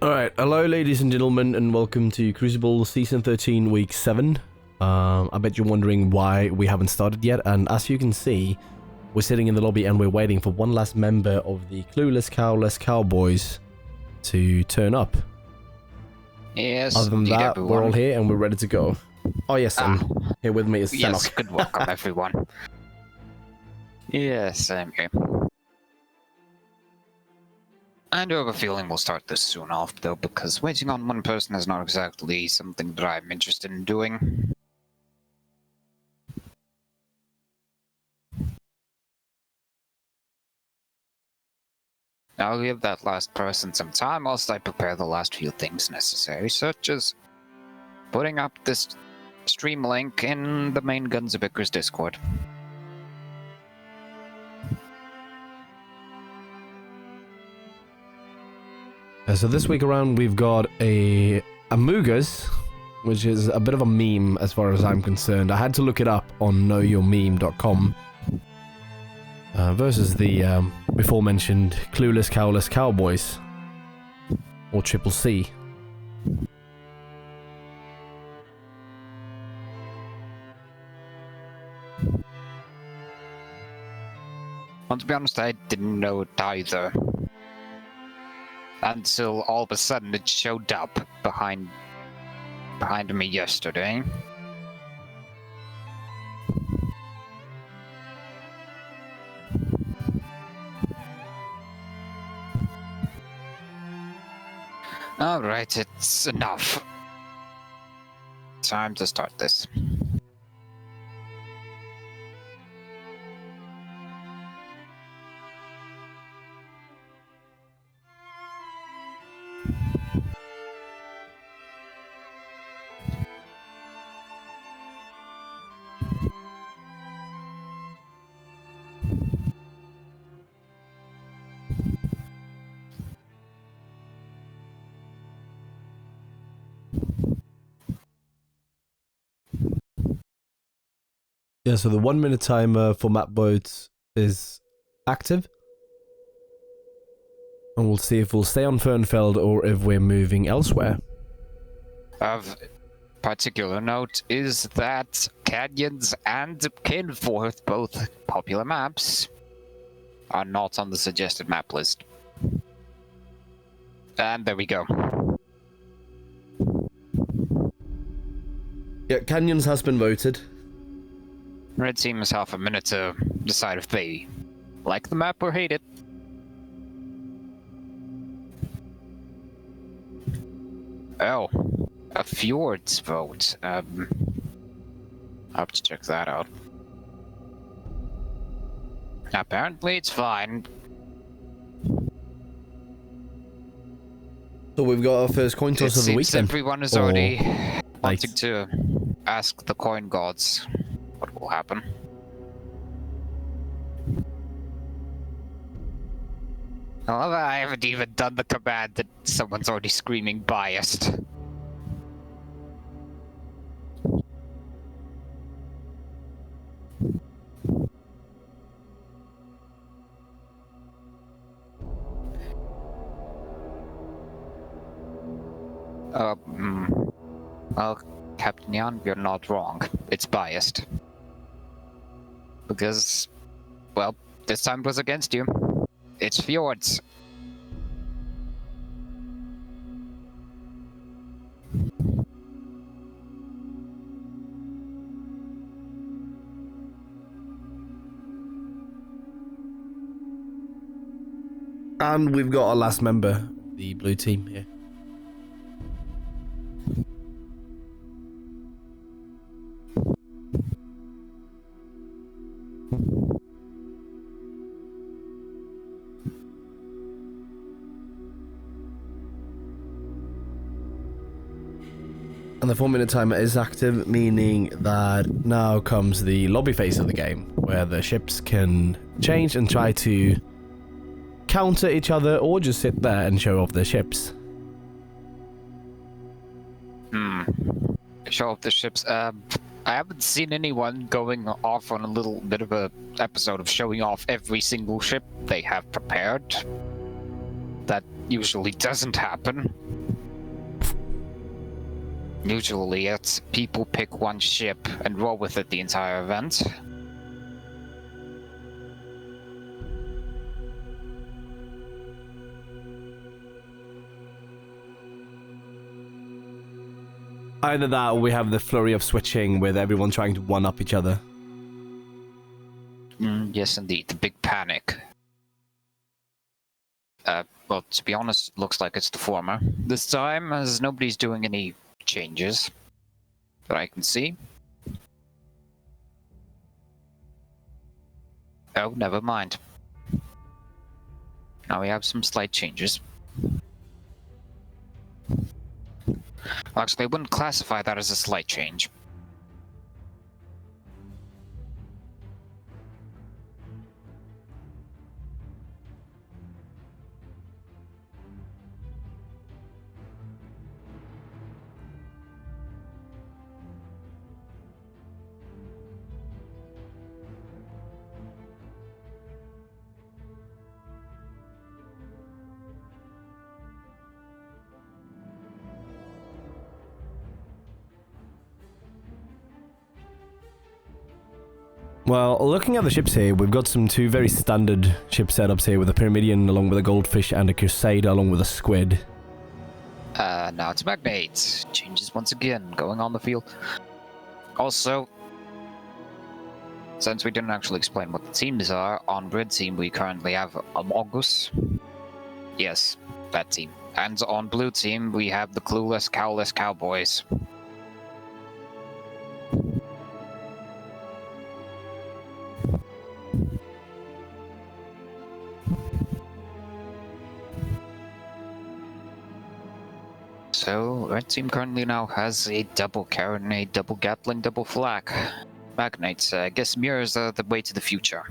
Alright, hello ladies and gentlemen, and welcome to Crucible Season 13, Week 7. I bet you're wondering why we haven't started yet, and as you can see, we're sitting in the lobby and we're waiting for one last member of the Clueless Cowless Cowboys to turn up. Yes, other than that, everyone. we're all here and we're ready to go. Oh yes, and here with me is Senok. Yes, good welcome everyone. Yes, I'm here. I do have a feeling we'll start this soon off, though, because waiting on one person is not exactly something that I'm interested in doing. I'll give that last person some time whilst I prepare the last few things necessary, such as putting up this stream link in the main Guns of Icarus Discord. So this week around we've got a Amugas, which is a bit of a meme as far as I'm concerned. I had to look it up on knowyourmeme.com versus the before mentioned Clueless Cowless Cowboys, or Triple C. Well, to be honest, I didn't know it either. Until all of a sudden it showed up behind me yesterday. Alright, it's enough. Time to start this. Yeah, so the 1 minute timer for map boats is active. And we'll see if we'll stay on Fernfeld or if we're moving elsewhere. Of particular note is that Canyons and Kinforth, both popular maps, are not on the suggested map list. And there we go. Yeah, Canyons has been voted. Red team has half a minute to decide if they like the map or hate it. Oh, a Fjords vote. I'll have to check that out. Apparently it's fine. So we've got our first coin toss of the week then. Everyone is already wanting to ask the coin gods what will happen. However, I haven't even done the command that someone's already screaming biased. Well, Captain Jan, you're not wrong. It's biased. Because, well, this time it was against you. It's Fjords. And we've got our last member of the blue team here. And the 4 minute timer is active, meaning that now comes the lobby phase of the game, where the ships can change and try to counter each other or just sit there and show off their ships. Show off the ships. I haven't seen anyone going off on a little bit of a episode of showing off every single ship they have prepared. That usually doesn't happen. Usually, it's people pick one ship and roll with it the entire event. Either that or we have the flurry of switching with everyone trying to one-up each other. Yes, indeed. The big panic. Well, to be honest, it looks like it's the former. This time, as nobody's doing any changes that I can see. Oh, never mind. Now we have some slight changes. Actually, I wouldn't classify that as a slight change. Well, looking at the ships here, we've got two very standard ship setups here with a Pyramidian along with a Goldfish and a Crusader along with a Squid. Now it's Magnate. Changes once again, going on the field. Also, since we didn't actually explain what the teams are, on Red Team we currently have Amogus. Yes, that team. And on Blue Team we have the Clueless, Cowless Cowboys. So, Red Team currently now has a double Karen, a double Gatling, double Flak. Magnates, I guess mirrors are the way to the future.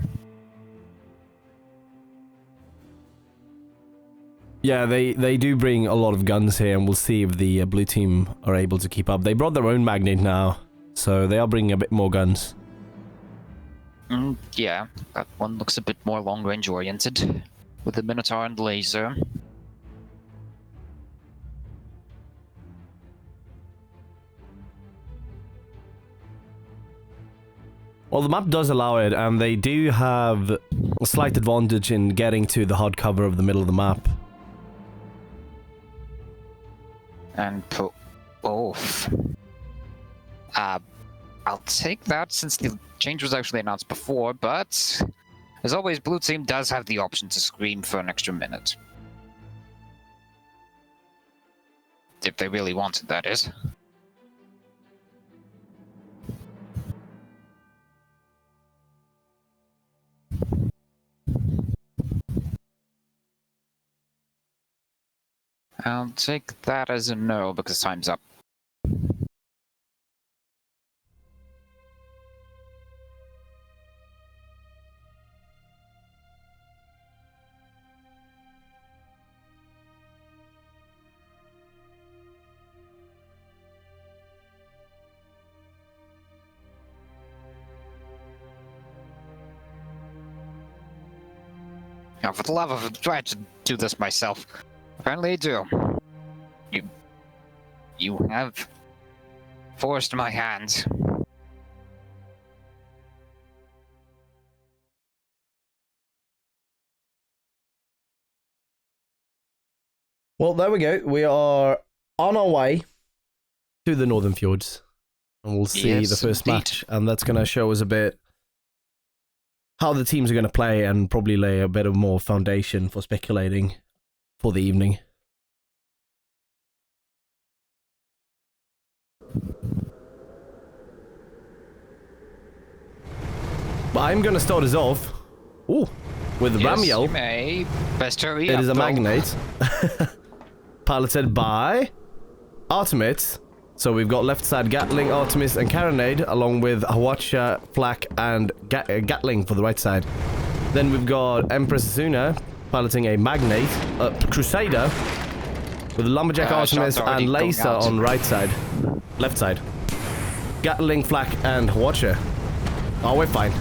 Yeah, they do bring a lot of guns here, and we'll see if the Blue Team are able to keep up. They brought their own Magnate now, so they are bringing a bit more guns. Yeah, that one looks a bit more long-range oriented, with the Minotaur and laser. Well, the map does allow it, and they do have a slight advantage in getting to the hard cover of the middle of the map. And put both. I'll take that since the change was actually announced before, but as always, Blue Team does have the option to scream for an extra minute. If they really wanted, that is. I'll take that as a no because time's up. Now, for the love of it, try to do this myself. Apparently I do. You have forced my hand. Well, there we go. We are on our way to the Northern Fjords, and we'll see Yes, the first indeed. match, and that's going to show us a bit how the teams are going to play and probably lay a bit of more foundation for speculating for the evening. But I'm going to start us off with Yes, Ramiel. you may. Best hurry It up, is a though. Magnate. Piloted by Artemis. So we've got left side Gatling, Artemis, and Carronade, along with Hawacha, Flak, and Gatling for the right side. Then we've got Empress Asuna piloting a Magnate, Crusader, with Lumberjack, Artemis, shots already and going Laser out. on right side. Left side. Gatling, Flak, and Hawacha. Oh, we're fine.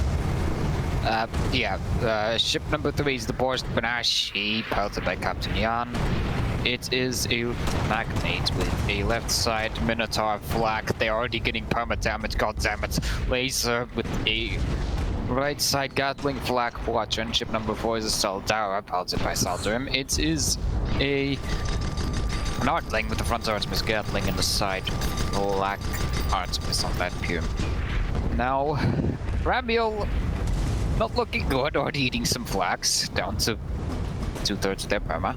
Ship number 3 is the Borst Banashi, piloted by Captain Jan. It is a Magnate with a left side Minotaur flag. They're already getting perma damage, goddammit. Laser with a right side Gatling flag. Watch on ship number 4 is a Saldara, piloted by Saldurim. It is an Artling with the front Artemis Gatling and the side black Artemis on that pier. Now, Ramiel not looking good, already eating some flags, down to 2/3 of their perma.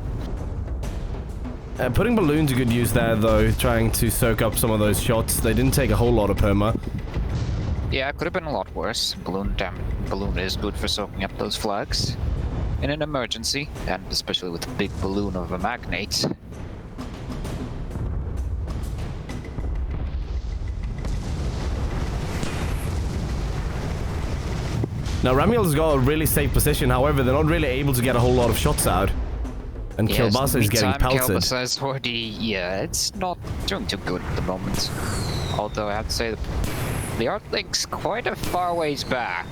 Putting balloon to good use there, though, trying to soak up some of those shots. They didn't take a whole lot of perma. Yeah, it could have been a lot worse. Balloon is good for soaking up those flags in an emergency, and especially with a big balloon of a Magnate. Now, Ramiel's got a really safe position, however, they're not really able to get a whole lot of shots out. And Yes, Kielbasa is getting pelted. Kielbasa is already, yeah, it's not doing too good at the moment. Although I have to say, the Artling's quite a far ways back.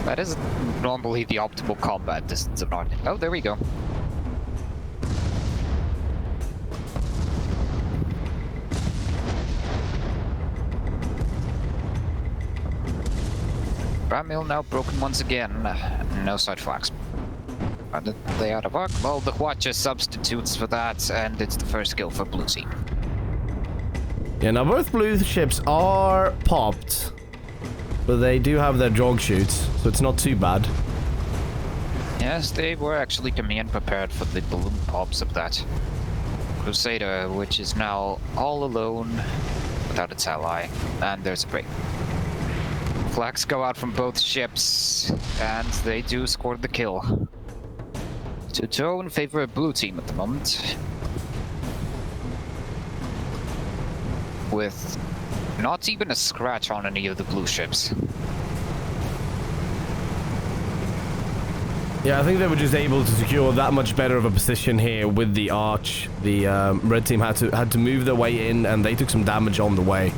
That isn't normally the optimal combat distance of an Artling. Oh, there we go. Ramiel now broken once again. No side flags. They out of arc. Well, the Watcher substitutes for that, and it's the first kill for Blue Team. Yeah, now both blue ships are popped, but they do have their jog shoots, so it's not too bad. Yes, they were actually coming in prepared for the balloon pops of that Crusader, which is now all alone without its ally. And there's a break. Flags go out from both ships, and they do score the kill. 2-2 in favor of Blue Team at the moment. With not even a scratch on any of the blue ships. Yeah, I think they were just able to secure that much better of a position here with the arch. The red team had to move their way in, and they took some damage on the way.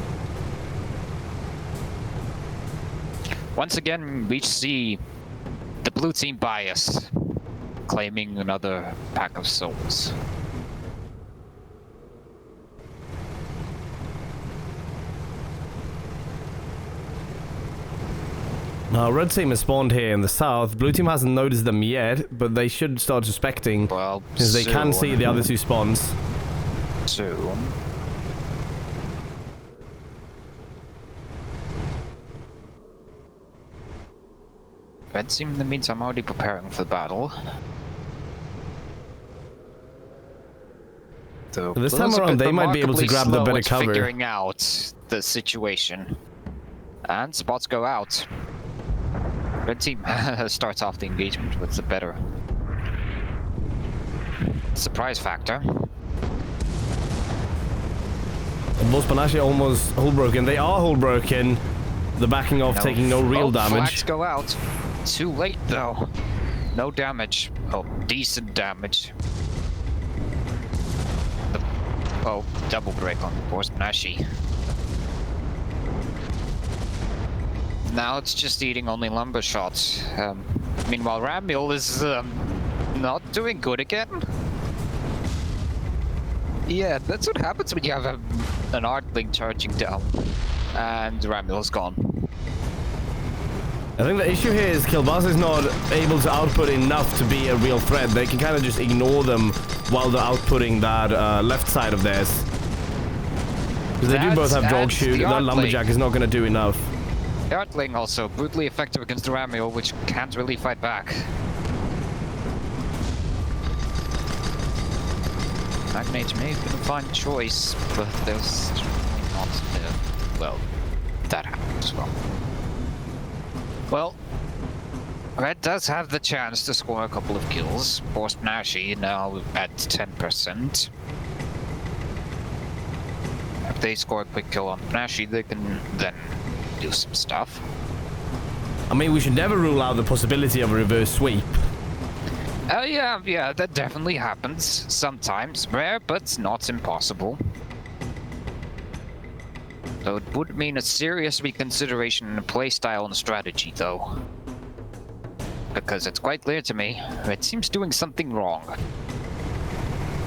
Once again, we see the Blue Team bias, claiming another pack of souls. Now, red team has spawned here in the south. Blue team hasn't noticed them yet, but they should start suspecting, Well, because they can see the other two spawns. Soon. Red Team, in the meantime, already preparing for the battle. So This time around, they might be able to grab the better cover. Figuring out the situation, and spots go out. Red Team starts off the engagement with the better surprise factor. Both Panache almost hull broken. They are hull broken. The backing off, taking no real damage. Flags go out. Too late though. No damage. Oh, decent damage. Oh, double break on Boris Panache. Now it's just eating only lumber shots. Meanwhile, Ramiel is not doing good again. Yeah, that's what happens when you have an Artling charging down. And Ramiel's gone. I think the issue here is Kielbasa is not able to output enough to be a real threat. They can kind of just ignore them while they're outputting that left side of theirs. Because they do both have dog shoot. That lumberjack is not going to do enough. The Artling also brutally effective against the Ramiel, which can't really fight back. Magnate may have been a fine choice, but there's not, well, that happened as well. Well, Red does have the chance to score a couple of kills. Boris Panache now at 10%. If they score a quick kill on Panache, they can then do some stuff. I mean, we should never rule out the possibility of a reverse sweep. Oh yeah, that definitely happens. Sometimes. Rare, but not impossible. So it would mean a serious reconsideration in playstyle and strategy, though. Because it's quite clear to me, it seems doing something wrong.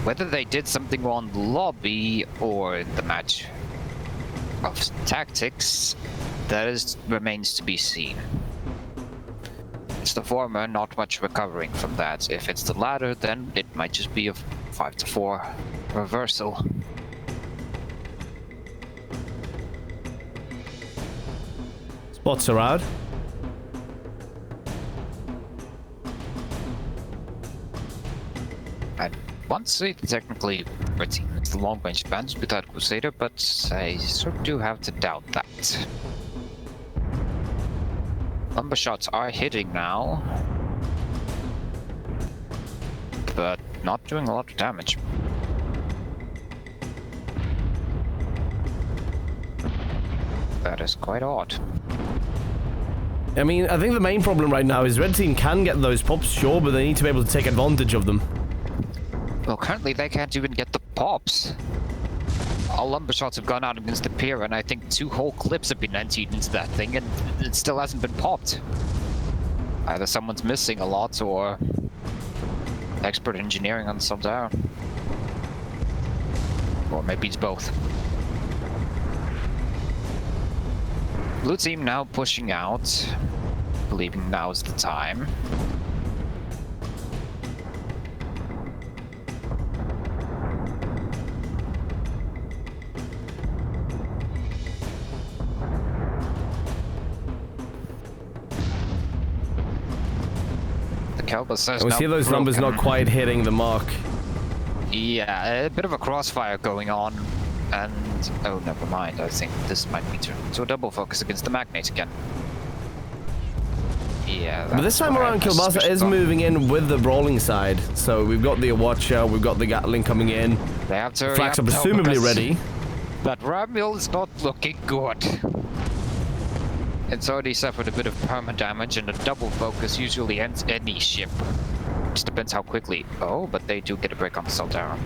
Whether they did something wrong in the lobby or in the match of tactics, remains to be seen. It's the former, not much recovering from that. If it's the latter, then it might just be a 5-4 reversal. Spots are out. I'd want to say technically it's the long-range advantage without Crusader, but I sort of do have to doubt that. Lumber shots are hitting now, but not doing a lot of damage. That is quite odd. I mean, I think the main problem right now is Red Team can get those pops, sure, but they need to be able to take advantage of them. Well, currently they can't even get the pops. All lumber shots have gone out against the pier, and I think 2 whole clips have been emptied into that thing, and it still hasn't been popped. Either someone's missing a lot, or expert engineering on the Soldar. Or maybe it's both. Blue team now pushing out, believing now is the time. Kelba says we see those numbers not quite hitting the mark. Yeah, a bit of a crossfire going on, and oh, never mind. I think this might be turned to a double focus against the Magnate again. Yeah, but this time around, Kilbasa is moving in with the brawling side. So we've got the Watcher, we've got the Gatling coming in. They have to. Flags are presumably ready. That Ramil is not looking good. It's already suffered a bit of perma damage, and a double focus usually ends any ship. Just depends how quickly. Oh, but they do get a break on the Soltara.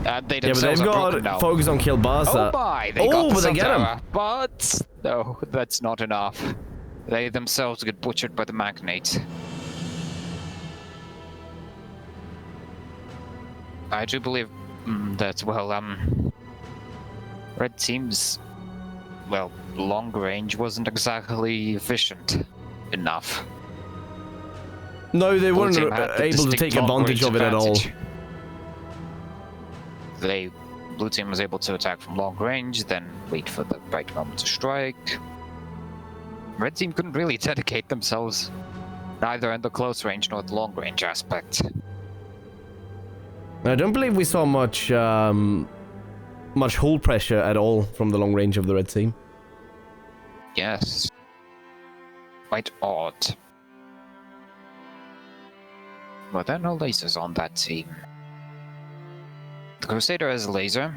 And they themselves yeah, but they've got focus on Kilbasa. Oh my! They got the Soltara, but no, that's not enough. They themselves get butchered by the Magnate. I do believe that, well, Red Team's, well, long range wasn't exactly efficient enough. No, they weren't able to take advantage of it at all. Blue team was able to attack from long range, then wait for the right moment to strike. Red team couldn't really dedicate themselves, neither in the close range nor the long range aspect. I don't believe we saw much much hull pressure at all from the long range of the Red team. Yes. Quite odd. But there are no lasers on that team. The Crusader has a laser.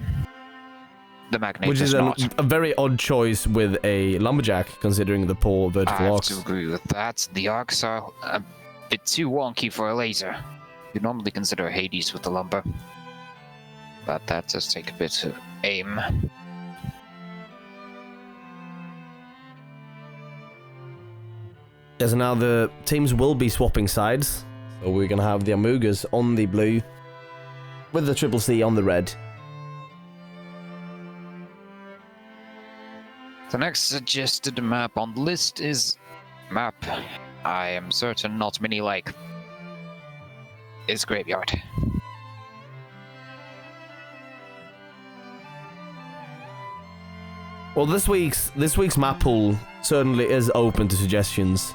The Magnate which is not. a very odd choice with a Lumberjack, considering the poor vertical arcs. I have to agree with that. The arcs are a bit too wonky for a laser. You normally consider Hades with the lumber. But that does take a bit of aim. Yes, now the teams will be swapping sides. So we're going to have the Amugas on the blue, with the Triple C on the red. The next suggested map on the list is map I am certain not many like. Is Graveyard. Well, this week's map pool certainly is open to suggestions.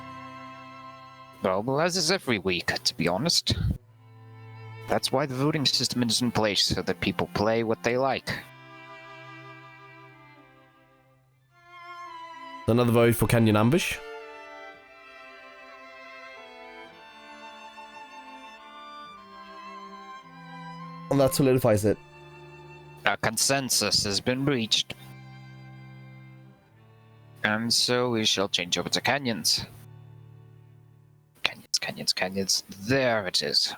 Well, as is every week, to be honest. That's why the voting system is in place, so that people play what they like. Another vote for Canyon Ambush. And that solidifies it. A consensus has been reached. And so we shall change over to Canyons. Canyons, Canyons, Canyons. There it is.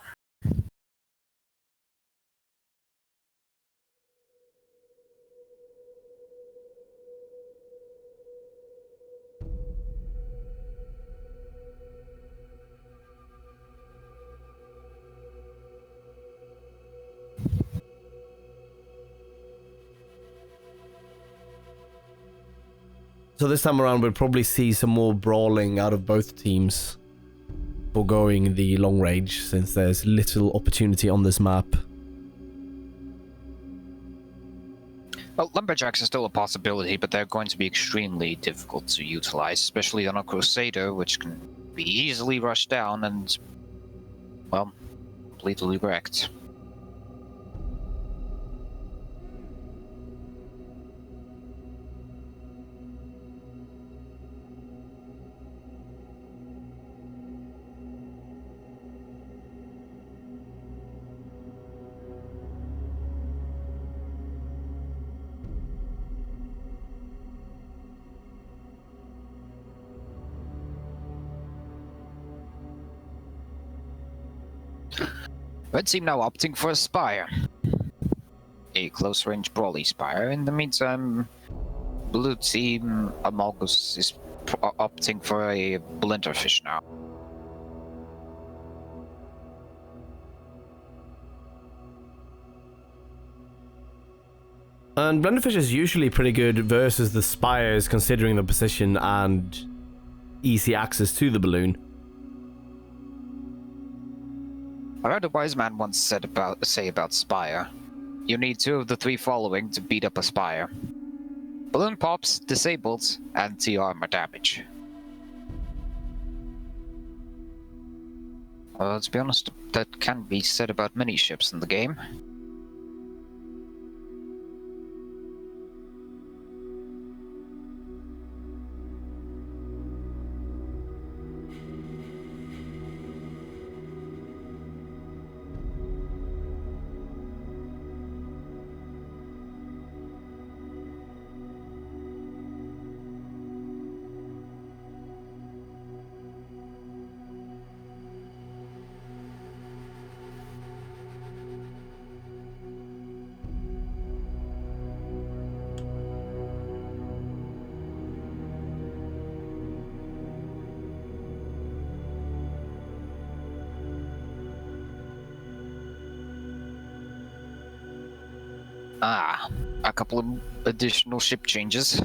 So this time around, we'll probably see some more brawling out of both teams for going the long range, since there's little opportunity on this map. Well, lumberjacks are still a possibility, but they're going to be extremely difficult to utilize, especially on a Crusader, which can be easily rushed down and, well, completely wrecked. Red team now opting for a Spire. A close-range brawly Spire. In the meantime, blue team Amalgus is opting for a Blinterfish now. And Blenderfish is usually pretty good versus the Spires, considering the position and easy access to the balloon. I heard a wise man once say about Spire. You need 2 of the 3 following to beat up a Spire. Balloon pops, disabled, and T-armor damage. Well, to be honest, that can be said about many ships in the game. A couple of additional ship changes.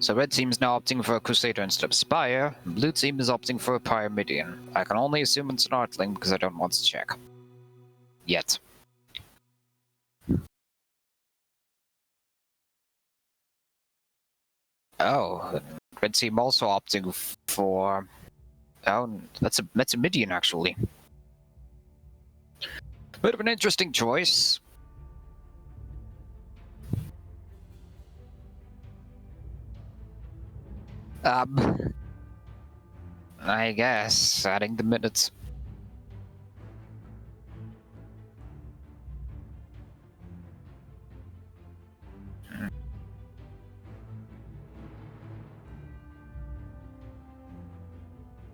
So red team is now opting for a Crusader instead of Spire. Blue team is opting for a Pyramidion. I can only assume it's an Artling because I don't want to check. Yet. Oh, red team also opting for... Oh, that's a Midian actually. Bit of an interesting choice. I guess, adding the minutes.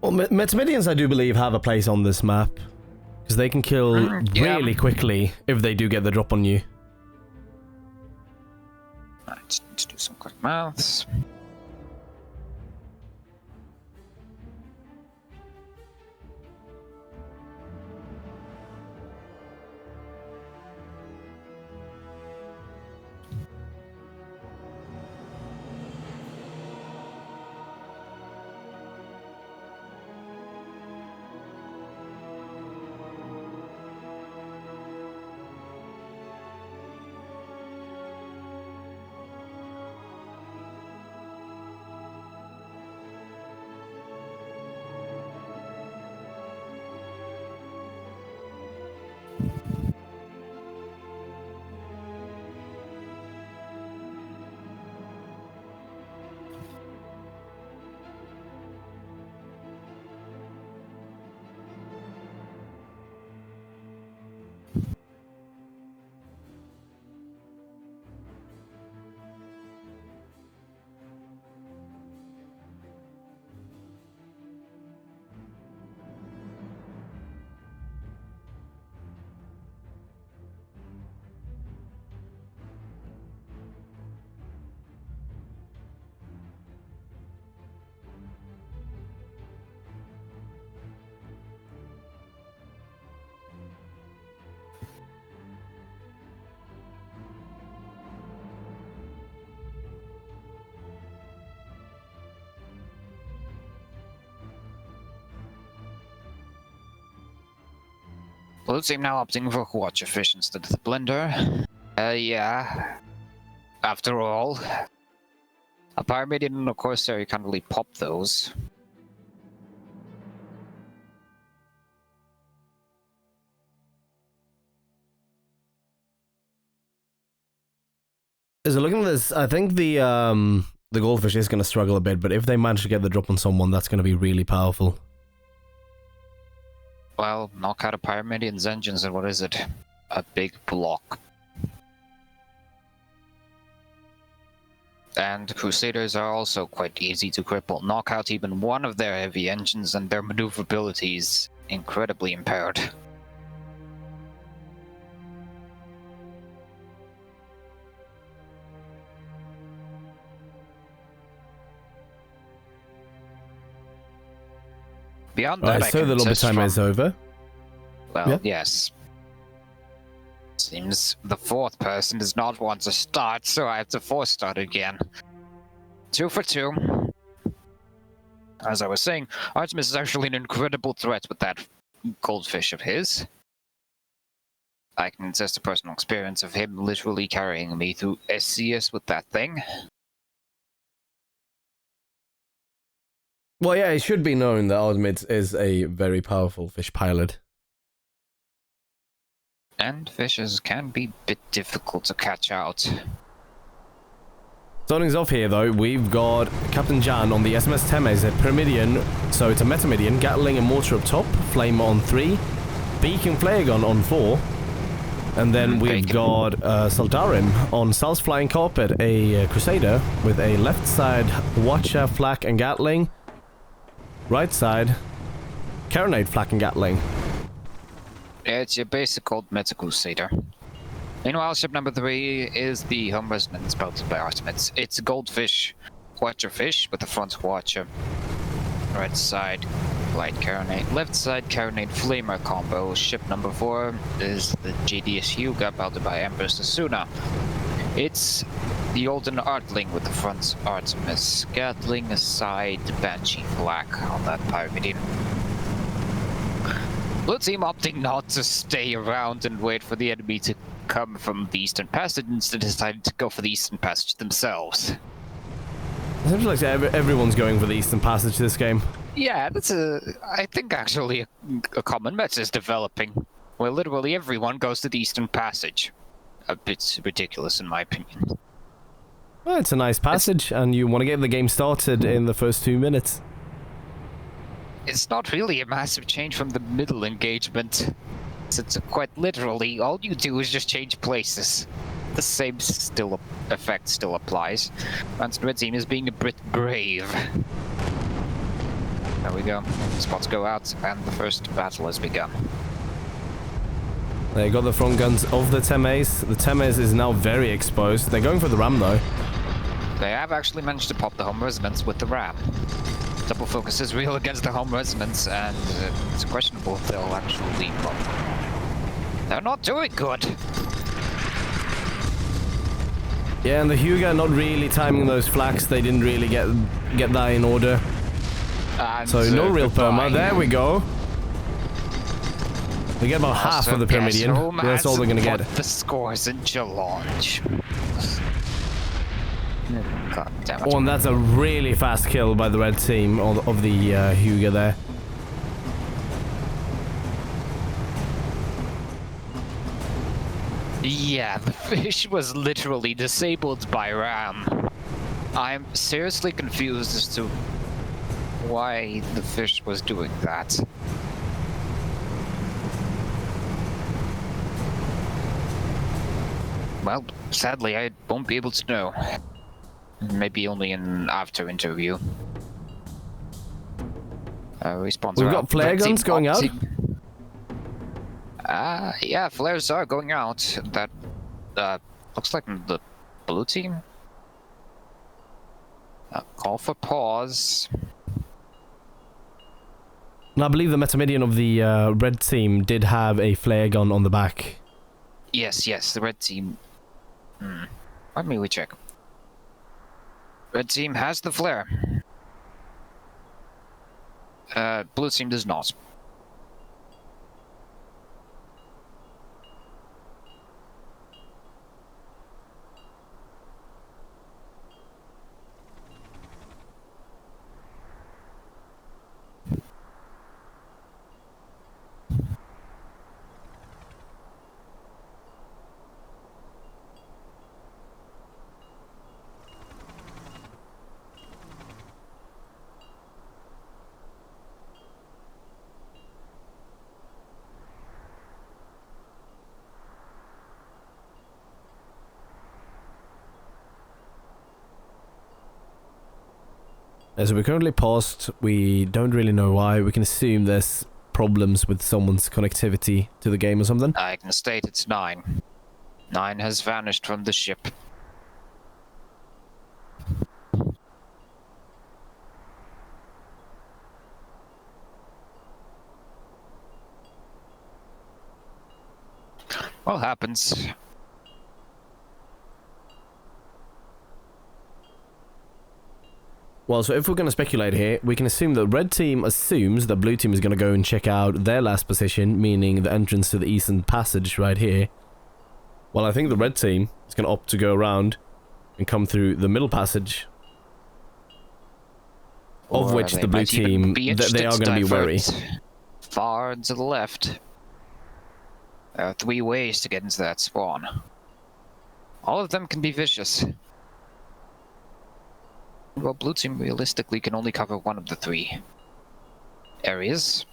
Well, Metamidians, I do believe, have a place on this map, because they can kill really quickly if they do get the drop on you. Let's do some quick maths. Blue team now opting for Watcher Fish instead of the Blender. Yeah. After all, a Pyramidion and a Corsair, you can't really pop those. So looking at this, I think the Goldfish is going to struggle a bit, but if they manage to get the drop on someone, that's going to be really powerful. Well, knock out a Pyramidian's engines and what is it? A big block. And Crusaders are also quite easy to cripple. Knock out even one of their heavy engines and their maneuverability is incredibly impaired. Beyond that, Alright, so the lobby time is over. Well, Yeah. yes. Seems the fourth person does not want to start, so I have to force start again. 2 for 2. As I was saying, Artemis is actually an incredible threat with that goldfish of his. I can attest to personal experience of him literally carrying me through SCS with that thing. Well, yeah, it should be known that Artemis is a very powerful fish pilot. And fishes can be a bit difficult to catch out. Starting off here, though, we've got Captain Jan on the SMS Temes, a Pyramidion, so it's a Metamidion, Gatling and Mortar up top, Flame on 3, Beacon Flare Gun on 4, and then we've got Saldarim on Sal's Flying Carpet, a Crusader with a left side Watcher, Flak and Gatling, right side Carronade, Flak and Gatling. It's your basic old Meta Crusader. Meanwhile, ship number 3 is the Home Resonance piloted by Artemis. It's a Goldfish, Watcher Fish with the front Watcher. Right side, Light Carronade. Left side, Carronade Flamer combo. Ship number 4 is the JDS Hyuga piloted by Empress Asuna. It's the Olden Artling with the front Artemis. Gatling side, Banshee Flak on that Pyramidion. Blue team opting not to stay around and wait for the enemy to come from the Eastern Passage, instead decided to go for the Eastern Passage themselves. It seems like everyone's going for the Eastern Passage this game. Yeah, that's I think actually a common meta is developing, where literally everyone goes to the Eastern Passage. A bit ridiculous in my opinion. Well, it's a nice passage, and you want to get the game started in the first 2 minutes. It's not really a massive change from the middle engagement. It's quite literally, all you do is just change places. The same effect still applies. And Red Team is being a bit brave. There we go. Spots go out, and the first battle has begun. They got the front guns of the Temes. The Temes is now very exposed. They're going for the ram, though. They have actually managed to pop the Home Resonance with the ram. Double focus is real against the Home Resonance, and it's questionable if they'll actually pop. They're not doing good. Yeah, and the Hyuga not really timing those flaks. They didn't really get that in order. And, So no real perma. There we go. We get about half of the Pyramidion. That's all we're gonna get. The scores in challenge. God damn it. Oh, and that's a really fast kill by the red team of the Hyuga there. Yeah, the fish was literally disabled by ram. I'm seriously confused as to why the fish was doing that. Well, sadly, I won't be able to know. Maybe only in after interview. Response. We've got flare guns going out. Yeah, flares are going out. That looks like the blue team. Call for pause. And I believe the Metamidion of the red team did have a flare gun on the back. Yes, the red team. Let me recheck. Red team has the flare. Blue team does not. As we're currently paused, we don't really know why. We can assume there's problems with someone's connectivity to the game or something. I can state it's 9. 9 has vanished from the ship. What happens? Well, so if we're going to speculate here, we can assume that red team assumes that blue team is going to go and check out their last position, meaning the entrance to the eastern passage right here. Well, I think the red team is going to opt to go around and come through the middle passage, of which the blue team, they are going to be wary. Far to the left. There are 3 ways to get into that spawn. All of them can be vicious. Well, blue team realistically can only cover one of the 3 areas.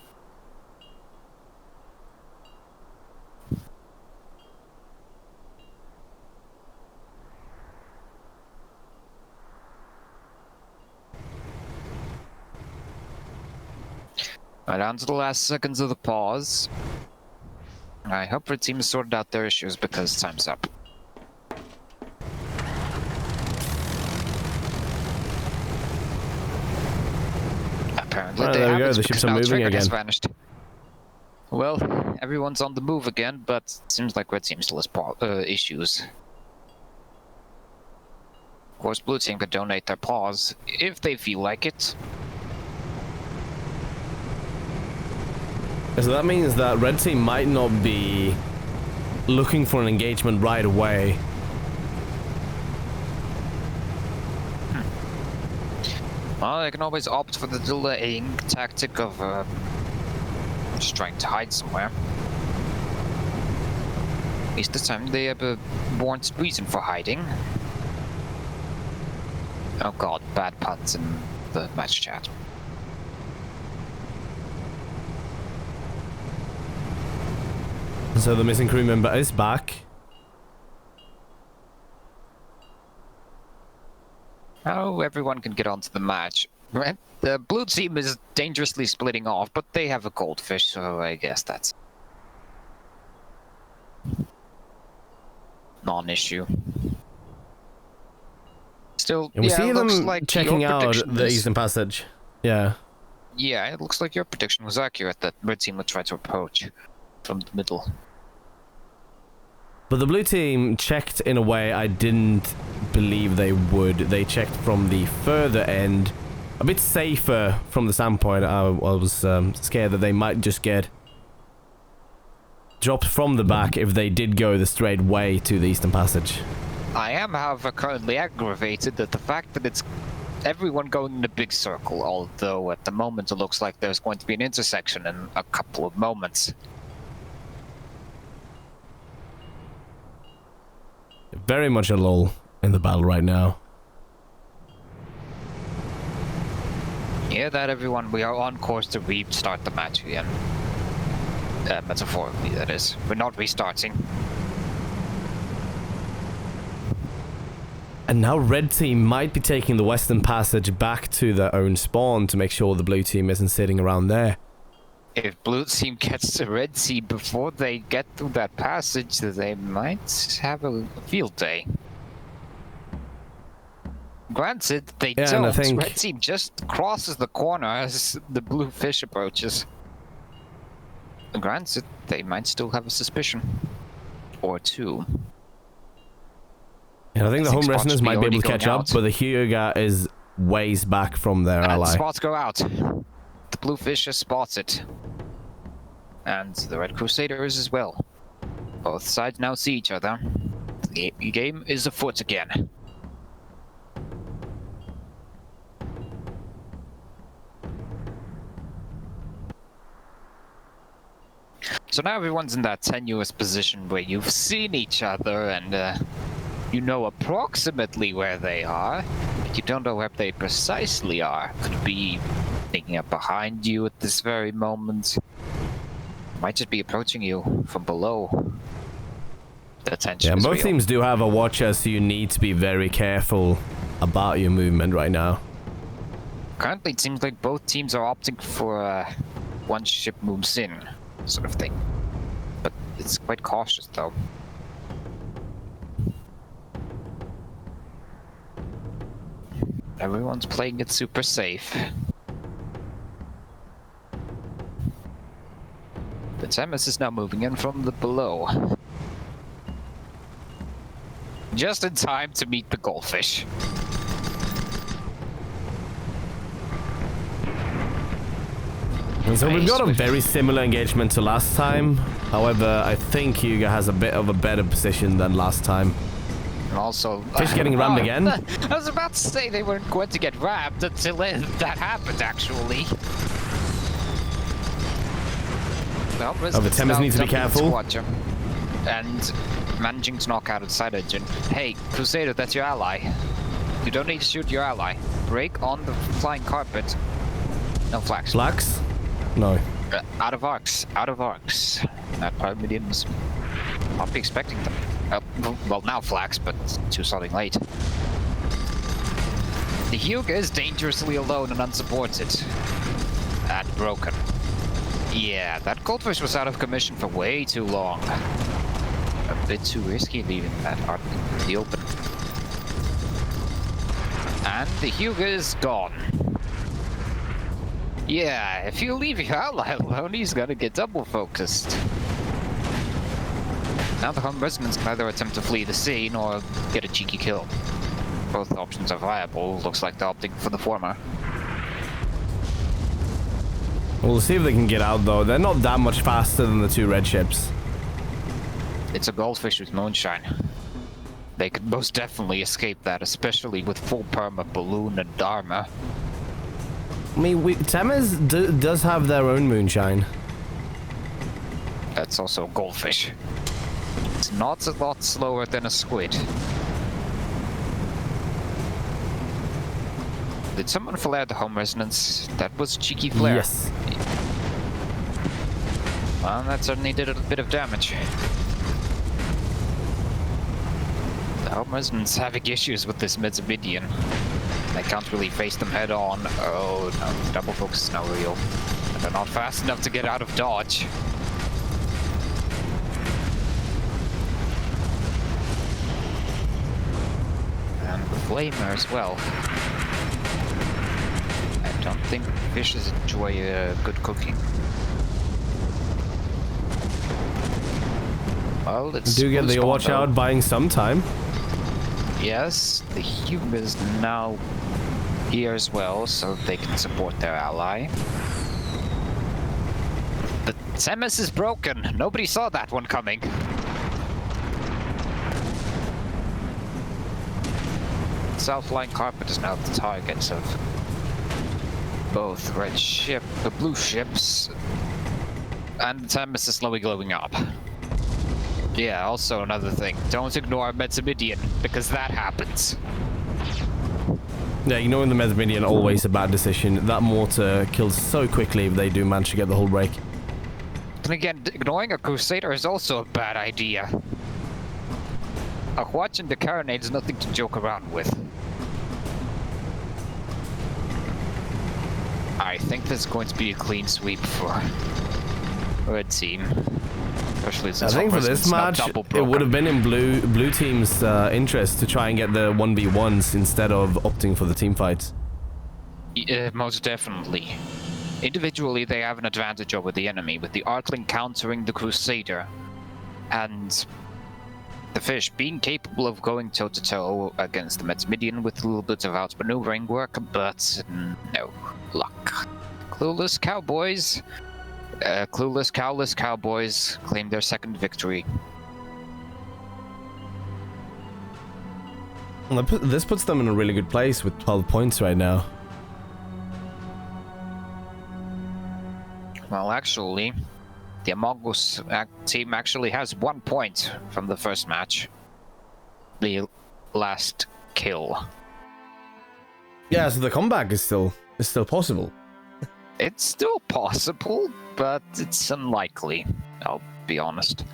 Right down to the last seconds of the pause. I hope red team has sorted out their issues because time's up. Apparently there we go, the ships are moving again. Vanished. Well, everyone's on the move again, but it seems like red team still has issues. Of course, blue team could donate their pause if they feel like it. So that means that red team might not be looking for an engagement right away. Well, they can always opt for the delaying tactic of just trying to hide somewhere. At least this time they have a warranted reason for hiding. Oh god, bad puns in the match chat. So the missing crew member is back. Oh, everyone can get onto the match. Right? The blue team is dangerously splitting off, but they have a goldfish, so I guess that's non-issue. Still, And we see it them looks like checking out the eastern passage. Yeah. Yeah, it looks like your prediction was accurate that red team would try to approach from the middle. But the blue team checked in a way I didn't believe they would. They checked from the further end. A bit safer from the standpoint. I was scared that they might just get dropped from the back if they did go the straight way to the eastern passage. I am, however, currently aggravated at the fact that it's everyone going in a big circle, although at the moment it looks like there's going to be an intersection in a couple of moments. Very much a lull in the battle right now. Yeah, that everyone, we are on course to restart the match again. Metaphorically, that is. We're not restarting. And now red team might be taking the western passage back to their own spawn to make sure the blue team isn't sitting around there. If blue team gets to red team before they get through that passage, they might have a field day. Granted, they don't. And I think red team just crosses the corner as the blue fish approaches. Granted, they might still have a suspicion. Or 2. And I think the home resonance might be able to catch up, but the Hyuga is ways back from their ally. Spots go out. The blue fish has spotted. And the red crusaders as well. Both sides now see each other. The game is afoot again. So now everyone's in that tenuous position where you've seen each other and you know approximately where they are, but you don't know where they precisely are. Could be sneaking up behind you at this very moment. Might just be approaching you from below. The tension is both real. teams do have a watcher, so you need to be very careful about your movement right now. Currently, it seems like both teams are opting for one ship moves in, sort of thing. But it's quite cautious, though. Everyone's playing it super safe. The Thames is now moving in from the below. Just in time to meet the goldfish. And so we've got a very similar engagement to last time. However, I think Hugo has a bit of a better position than last time. And also... Fish getting rammed again? I was about to say they weren't going to get rammed until that happened, actually. Well, the Thames needs to be careful. And managing to knock out its side engine. Hey, Crusader, that's your ally. You don't need to shoot your ally. Break on the flying carpet. No flags. Flags? No. Out of arcs. Out of arcs. That part median was not be expecting them. Well, now flags, but too something late. The Hyuga is dangerously alone and unsupported. And broken. Yeah, that goldfish was out of commission for way too long. A bit too risky leaving that arc in the open. And the Hyuga is gone. Yeah, if you leave your ally alone, he's gonna get double focused. Now the home residents can either attempt to flee the scene or get a cheeky kill. Both options are viable. Looks like they're opting for the former. We'll see if they can get out though. They're not that much faster than the two red ships. It's a goldfish with moonshine. They could most definitely escape that, especially with full perma, balloon, and armor. I mean, Thames does have their own moonshine. That's also a goldfish. It's not a lot slower than a squid. Did someone flare the home resonance? That was cheeky flare. Yes. Well, that certainly did a bit of damage. The home resonance having issues with this Mezzomidian. They can't really face them head on. Oh no, double focus is now real. They're not fast enough to get out of dodge. And the flamer as well. I don't think fishes enjoy good cooking. Well, let's Do get the watch out buying some time. Yes, the Hume is now here as well, so they can support their ally. The Thames is broken. Nobody saw that one coming. South Line Carpet is now the target of both the blue ships, and the Thames is slowly glowing up. Yeah, also another thing. Don't ignore Mezzomidian, because that happens. Yeah, ignoring the Mezzomidian, always a bad decision. That mortar kills so quickly if they do manage to get the hull break. Then again, ignoring a Crusader is also a bad idea. A Watch and the Carronade is nothing to joke around with. I think there's going to be a clean sweep for Red Team. Especially since I think for this match, it would have been in blue team's interest to try and get the 1v1s instead of opting for the team fights. Most definitely. Individually, they have an advantage over the enemy, with the Artling countering the Crusader, and the Fish being capable of going toe-to-toe against the Mezzomidian with a little bit of outmaneuvering work, but no luck. Clueless Cowboys... cowless Cowboys claim their second victory. This puts them in a really good place with 12 points right now. Well, actually, the Among Us team actually has 1 point from the first match. The last kill. Yeah, so the comeback is still possible. It's still possible, but it's unlikely, I'll be honest.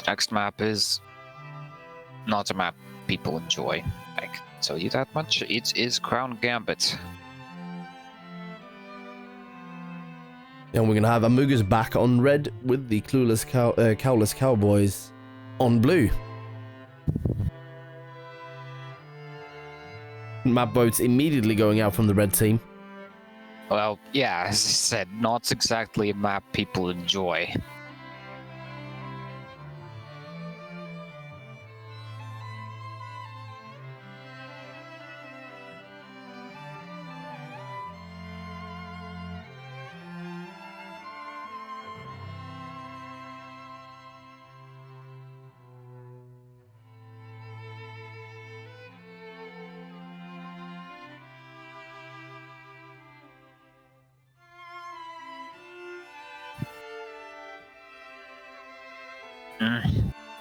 Next map is not a map people enjoy. I can tell you that much. It is Crown Gambit. And we're gonna have Amuga's back on red with the Cowless Cowboys on blue. Map votes immediately going out from the red team. Well, yeah, as I said, not exactly a map people enjoy.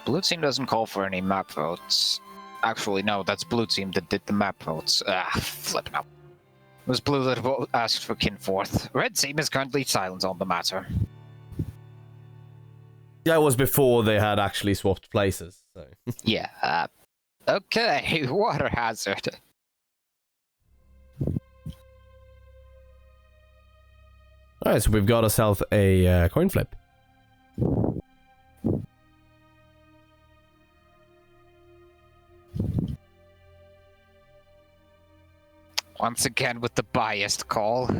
Blue team doesn't call for any map votes. Actually, no, that's blue team that did the map votes. Flipping out. It was blue that asked for Kinforth. Red team is currently silent on the matter. Yeah, it was before they had actually swapped places. So. Yeah, okay, water hazard. Alright, so we've got ourselves a coin flip. Once again with the biased call.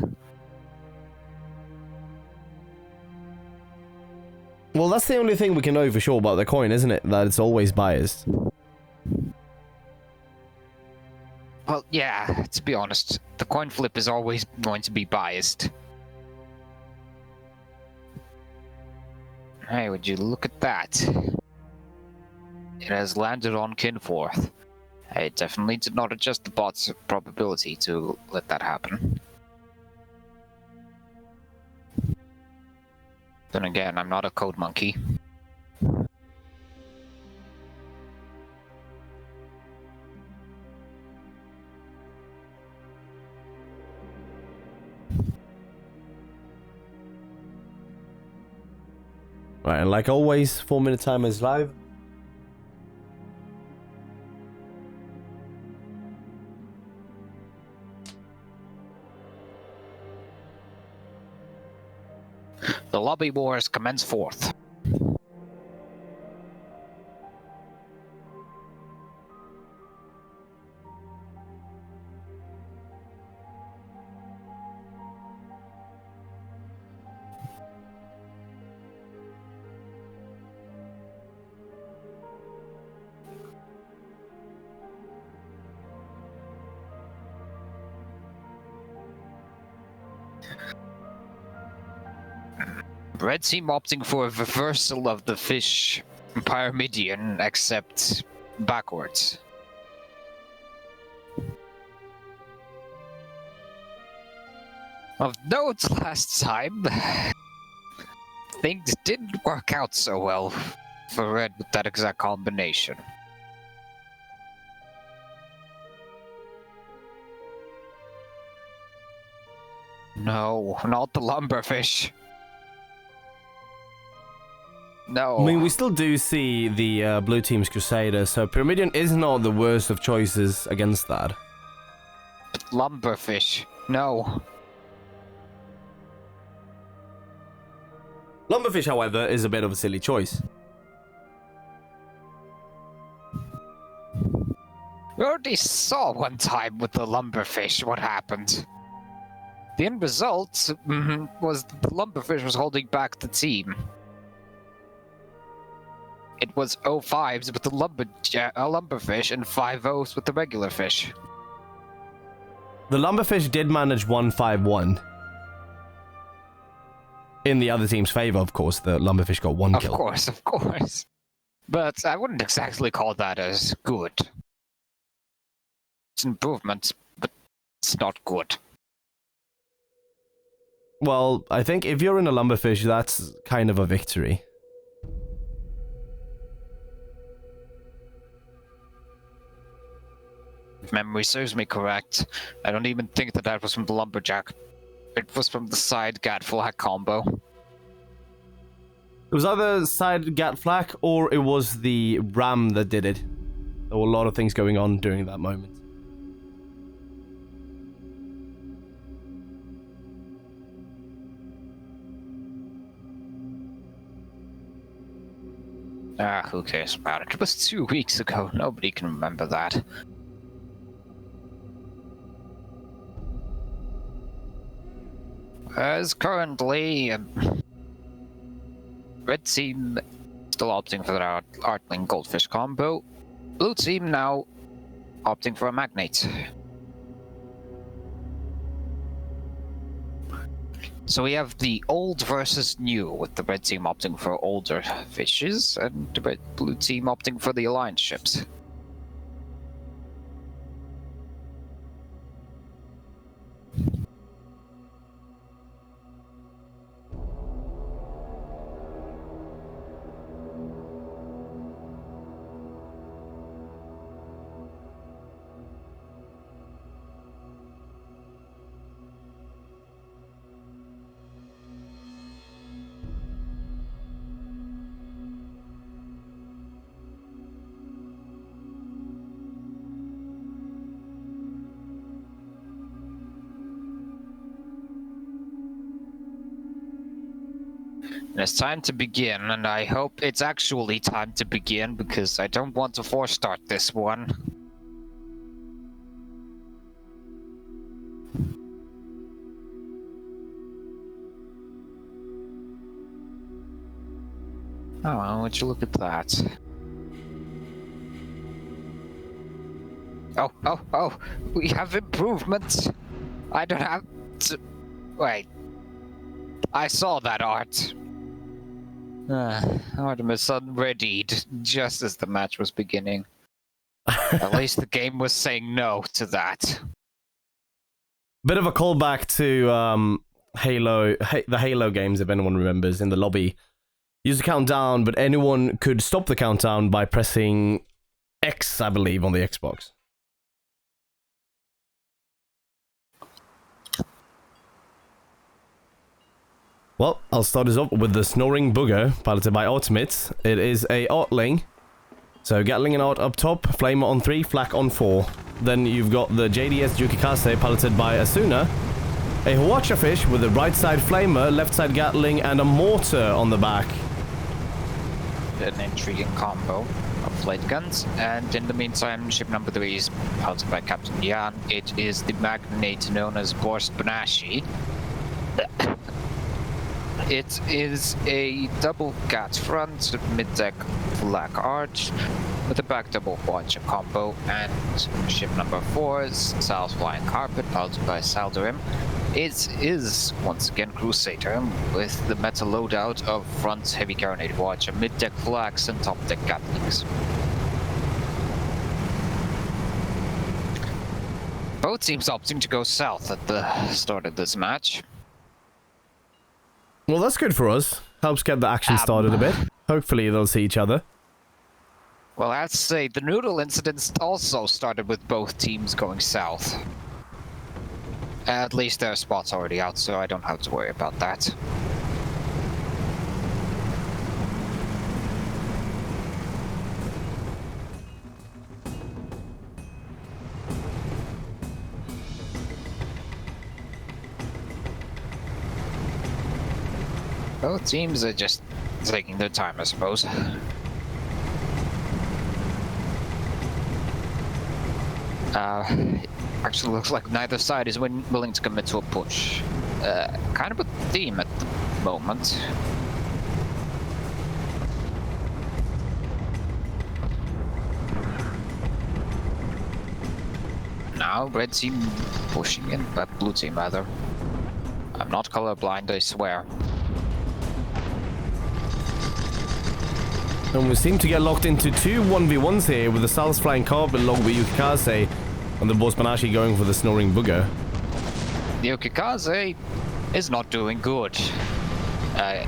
Well, that's the only thing we can know for sure about the coin, isn't it? That it's always biased. Well, yeah, to be honest, the coin flip is always going to be biased. Hey, would you look at that? It has landed on Kinforth. I definitely did not adjust the bot's probability to let that happen. Then again, I'm not a code monkey. Right, and like always, 4-minute timer is live. The lobby wars commence forth. Red team opting for a reversal of the fish pyramidion, except backwards. Of note, last time, things didn't work out so well for Red with that exact combination. No, not the lumberfish. No. I mean, we still do see the blue team's Crusader, so Pyramidion is not the worst of choices against that. Lumberfish. No. Lumberfish, however, is a bit of a silly choice. We already saw one time with the lumberfish what happened. The end result was the lumberfish was holding back the team. It was 05s with the lumberfish and 5-0s with the regular fish. The Lumberfish did manage 1-5-1. In the other team's favor, of course, the Lumberfish got one kill. Of course. But I wouldn't exactly call that as good. It's an improvement, but it's not good. Well, I think if you're in a Lumberfish, that's kind of a victory. If memory serves me correct, I don't even think that was from the lumberjack. It was from the side Gadflag combo. It was either side Gat flak or it was the ram that did it. There were a lot of things going on during that moment. Ah, who cares about it? It was 2 weeks ago. Nobody can remember that. As currently, red team still opting for the Artling Goldfish combo. Blue team now opting for a Magnate. So we have the old versus new, with the red team opting for older fishes and the blue team opting for the alliance ships. And it's time to begin, and I hope it's actually time to begin because I don't want to force start this one. Oh, would you look at that? Oh, we have improvements. I don't have to... Wait. I saw that art. Artemis unreadied just as the match was beginning. At least the game was saying no to that. Bit of a callback to the Halo games, if anyone remembers, in the lobby. Use the countdown, but anyone could stop the countdown by pressing X, I believe, on the Xbox. Well, I'll start us up with the Snoring Booger, piloted by Ultimates. It is a Artling. So Gatling and Art up top, Flamer on 3, Flak on 4. Then you've got the JDS Jukikase, piloted by Asuna. A Hawacha fish with a right side Flamer, left side Gatling, and a Mortar on the back. An intriguing combo of light guns, and in the meantime, ship number 3 is piloted by Captain Yan. It is the Magnate known as Borst Banashi. It is a double gat front, mid-deck black arch, with a back double watcher combo, and ship number 4 is Sal's Flying Carpet, piloted by Salderim. It is, once again, Crusader, with the meta loadout of front heavy carronade watcher, mid-deck flags, and top-deck gatlings. Both teams opting to go south at the start of this match. Well, that's good for us. Helps get the action started a bit. Hopefully they'll see each other. Well, I'd say the noodle incidents also started with both teams going south. At least their spot's already out, so I don't have to worry about that. Both teams are just taking their time, I suppose. Actually looks like neither side is willing to commit to a push. Kind of a theme at the moment. Now, red team pushing in, but blue team rather. I'm not colorblind, I swear. And we seem to get locked into two 1v1s here, with the Sal's Flying Carpet logged with Yukikaze and the Borst Banashi going for the Snoring Booger. The Yukikaze is not doing good.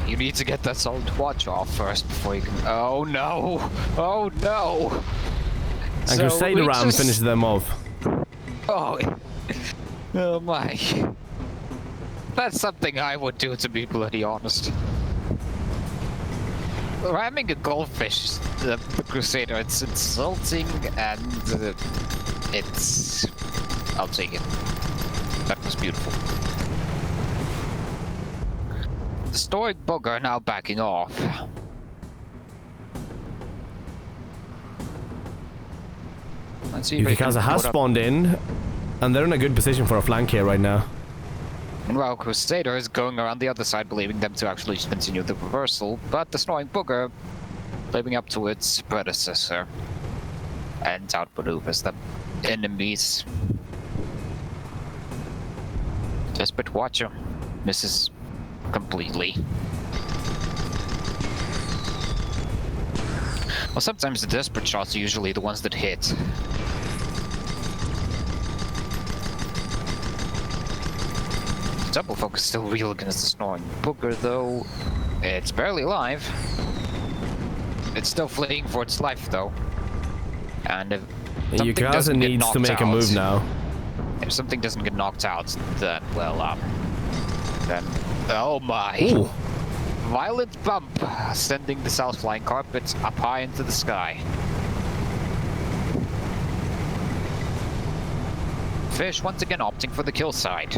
You need to get that solid watch off first before you can... Oh no! Oh no! And So Crusader we Ram just- finishes them off. Oh, oh my. That's something I would do, to be bloody honest. ramming a goldfish, the Crusader, it's insulting and it's... I'll take it. That was beautiful. The stoic bugger are now backing off. Let's see if Yukikaza has spawned in, and they're in a good position for a flank here right now. Meanwhile, Crusader is going around the other side, believing them to actually continue the reversal, but the snoring booger living up to its predecessor and outmaneuvers the enemies. Desperate Watcher misses completely. Well, sometimes the desperate shots are usually the ones that hit. Double focus still real against the snoring booger, though. It's barely alive. It's still fleeing for its life, though. And if something Yukikaza doesn't get needs to knocked make a out, move now. if something doesn't get knocked out, then, well, then... Oh my! Ooh. Violent bump, sending the south flying carpet up high into the sky. Fish once again opting for the kill side.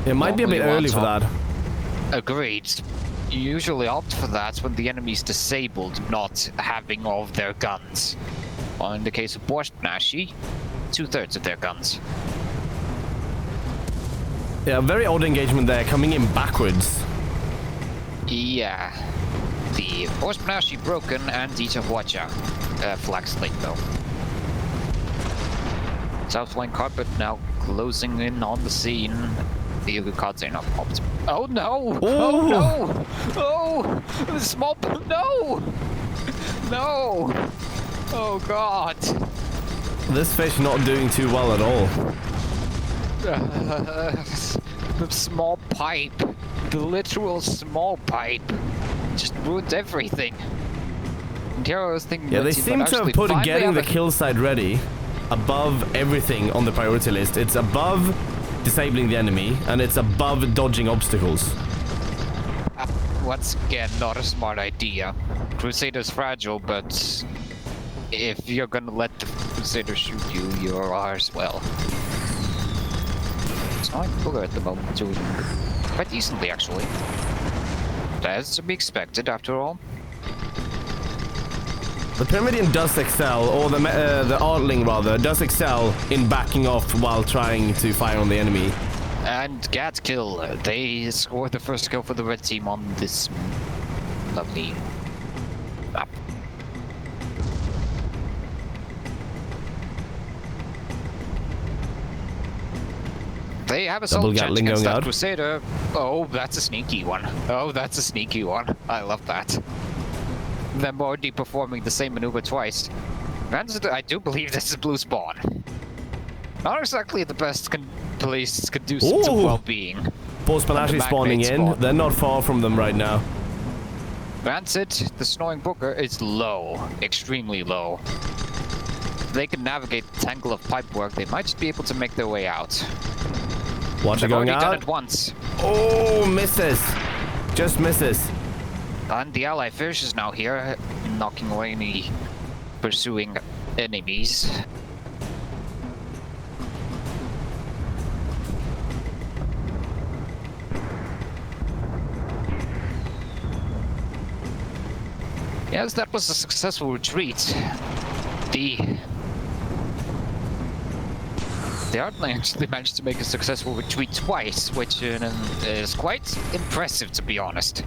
It might be a bit early for that. Agreed. You usually opt for that when the enemy's disabled, not having all of their guns. Or in the case of Borscht Nashi, 2/3 of their guns. Yeah, very odd engagement there, coming in backwards. Yeah. The Borscht Nashi broken and each of Watcha. Flag slate though. South flank carpet now closing in on the scene. The Yukikaza now popped. Oh no! Ooh. Oh no! Oh! The small... No! No! Oh god! This fish not doing too well at all. The small pipe. The literal small pipe. Just ruined everything. And here I was thinking... Yeah, they seem to have put getting the kill side ready above everything on the priority list. It's above disabling the enemy, and it's above dodging obstacles. Once again, not a smart idea. Crusader's fragile, but if you're gonna let the Crusader shoot you, you're ours well. It's not booger at the moment, doing quite decently actually. That's to be expected after all. The Pyramidian does excel, or the Artling rather, does excel in backing off while trying to fire on the enemy. And Gat kill. They score the first kill for the red team on this lovely map. They have a solid chance against that Crusader. Oh, that's a sneaky one. Oh, that's a sneaky one. I love that. Them already performing the same maneuver twice. And I do believe this is blue spawn. Not exactly the best place conducive to well-being. Borscht Nashi spawning in. They're not far from them right now. Rancid, the snoring booker, is low. Extremely low. If they can navigate the tangle of pipework, they might just be able to make their way out. Watch it going out. They've already done it once. Oh, misses. Just misses. And the ally fish is now here, knocking away any pursuing enemies. Yes, that was a successful retreat. The Artling actually managed to make a successful retreat twice, which is quite impressive, to be honest.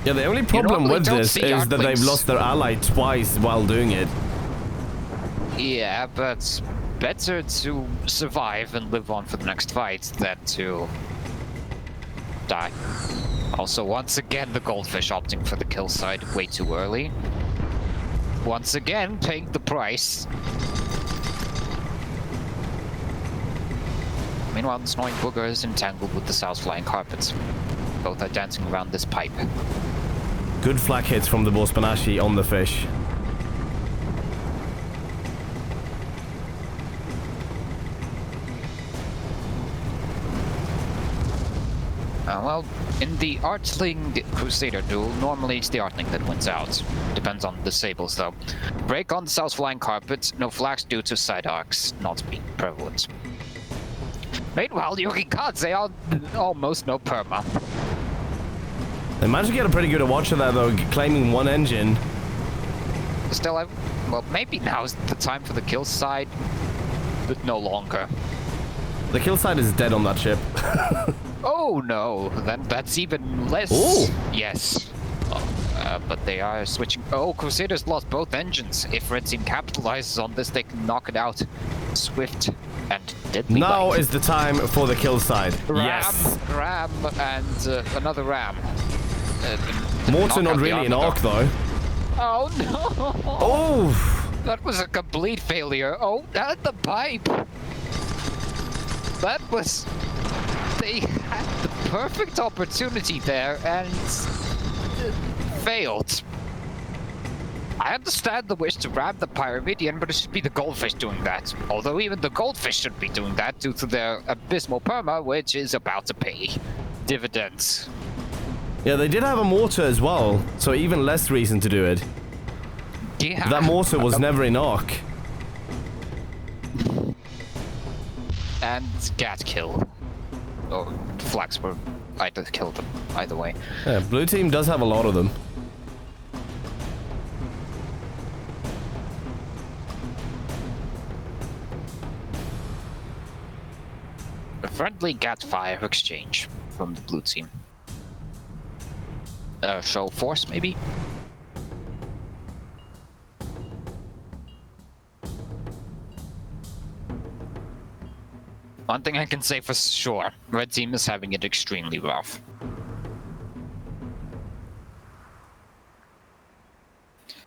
Yeah, the only problem with this is that they've lost their ally twice while doing it. Yeah, but better to survive and live on for the next fight than to die. Also, once again, the goldfish opting for the kill side way too early. Once again, paying the price. Meanwhile, the snoring booger is entangled with the south flying carpets. Both are dancing around this pipe. Good flak hits from the Borscht Nashi on the fish. Well, in the Artling Crusader duel, normally it's the Artling that wins out. Depends on the Sables, though. Break on the South Flying Carpet, no flags due to side arcs not being prevalent. Meanwhile, Yurikaze are almost no perma. They managed to get a pretty good watch of that, though, claiming one engine. Still, well, maybe now's the time for the kill side, but no longer. The kill side is dead on that ship. Oh no, then that's even less. Ooh. Yes. But they are switching. Oh, Crusaders lost both engines. If Red Team capitalizes on this, they can knock it out. Swift and deadly. Now light. is the time for the kill side. Yes. Ram, and another ram. Mortar not really an arc, though. Oh no! Oh! That was a complete failure. Oh, and the pipe. That was... They had the perfect opportunity there and failed. I understand the wish to ram the Pyramidion, but it should be the Goldfish doing that. Although even the Goldfish should be doing that due to their abysmal perma, which is about to pay dividends. Yeah, they did have a mortar as well, so even less reason to do it. Yeah. That mortar was never in arc. And Gat kill. Or flags were either killed them, either way. Yeah, blue team does have a lot of them. A friendly Gat fire exchange from the blue team. Show force, maybe? One thing I can say for sure, Red Team is having it extremely rough.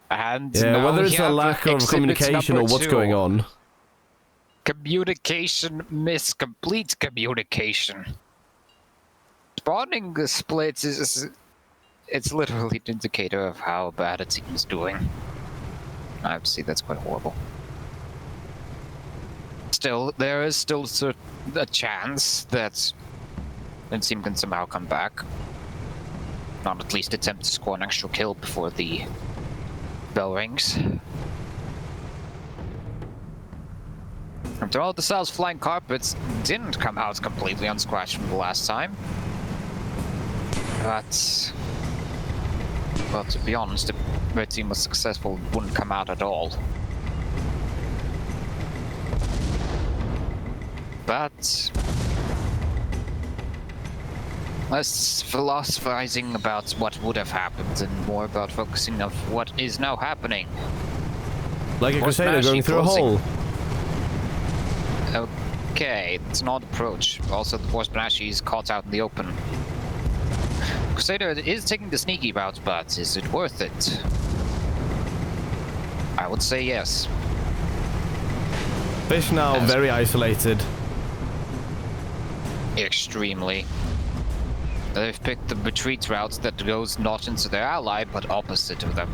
And yeah, whether we it's a have lack of exhibit communication or number what's 2. going on. Communication miss, complete communication. Spawning the splits is it's literally an indicator of how bad a team is doing. I have to say that's quite horrible. Still, there is still a chance that the team can somehow come back. Not at least attempt to score an extra kill before the bell rings. After all, the South's Flying Carpets didn't come out completely unscratched from the last time. But... well, to be honest, if the Red Team was successful, it wouldn't come out at all. But... less philosophizing about what would have happened and more about focusing on what is now happening. Like a Crusader going through a hole. Okay, it's an odd approach. Also, the Force Banshee is caught out in the open. Crusader is taking the sneaky route, but is it worth it? I would say yes. Fish now very isolated. Extremely. They've picked the retreat route that goes not into their ally, but opposite of them.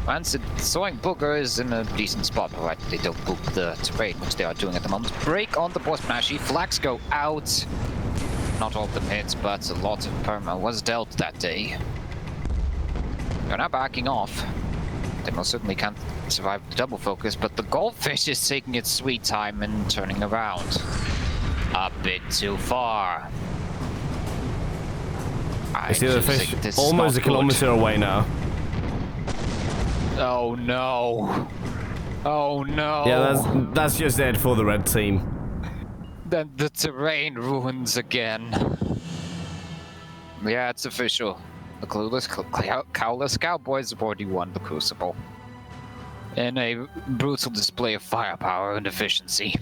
Rancid Soaring Booger is in a decent spot, provided they don't book the terrain, which they are doing at the moment. Break on the Force Banshee, flags go out. Not all of them hit, but a lot of perma was dealt that day. They're now backing off. They most certainly can't survive the double focus, but the Goldfish is taking its sweet time and turning around. A bit too far. I see the fish almost a kilometer away now. Oh no. Oh no. Yeah, that's just it for the red team. Then the terrain ruins again. Yeah, it's official. The clueless, cowless cowboys have already won the Crucible. In a brutal display of firepower and efficiency.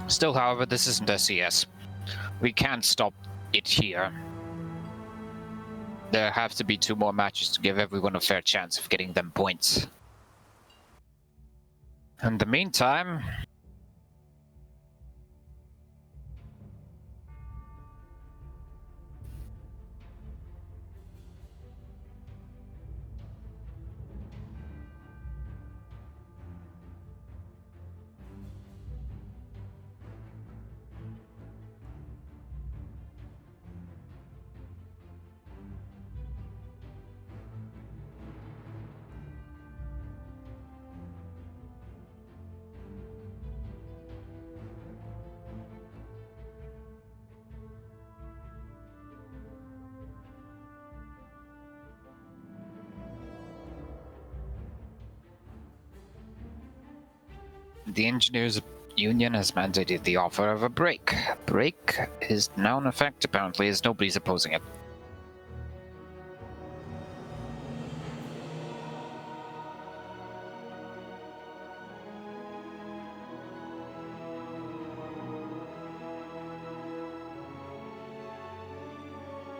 Still, however, this isn't SES. We can't stop it here. There have to be 2 more matches to give everyone a fair chance of getting them points. In the meantime... The engineers union has mandated the offer of a break. Break is now in effect, apparently, as nobody's opposing it.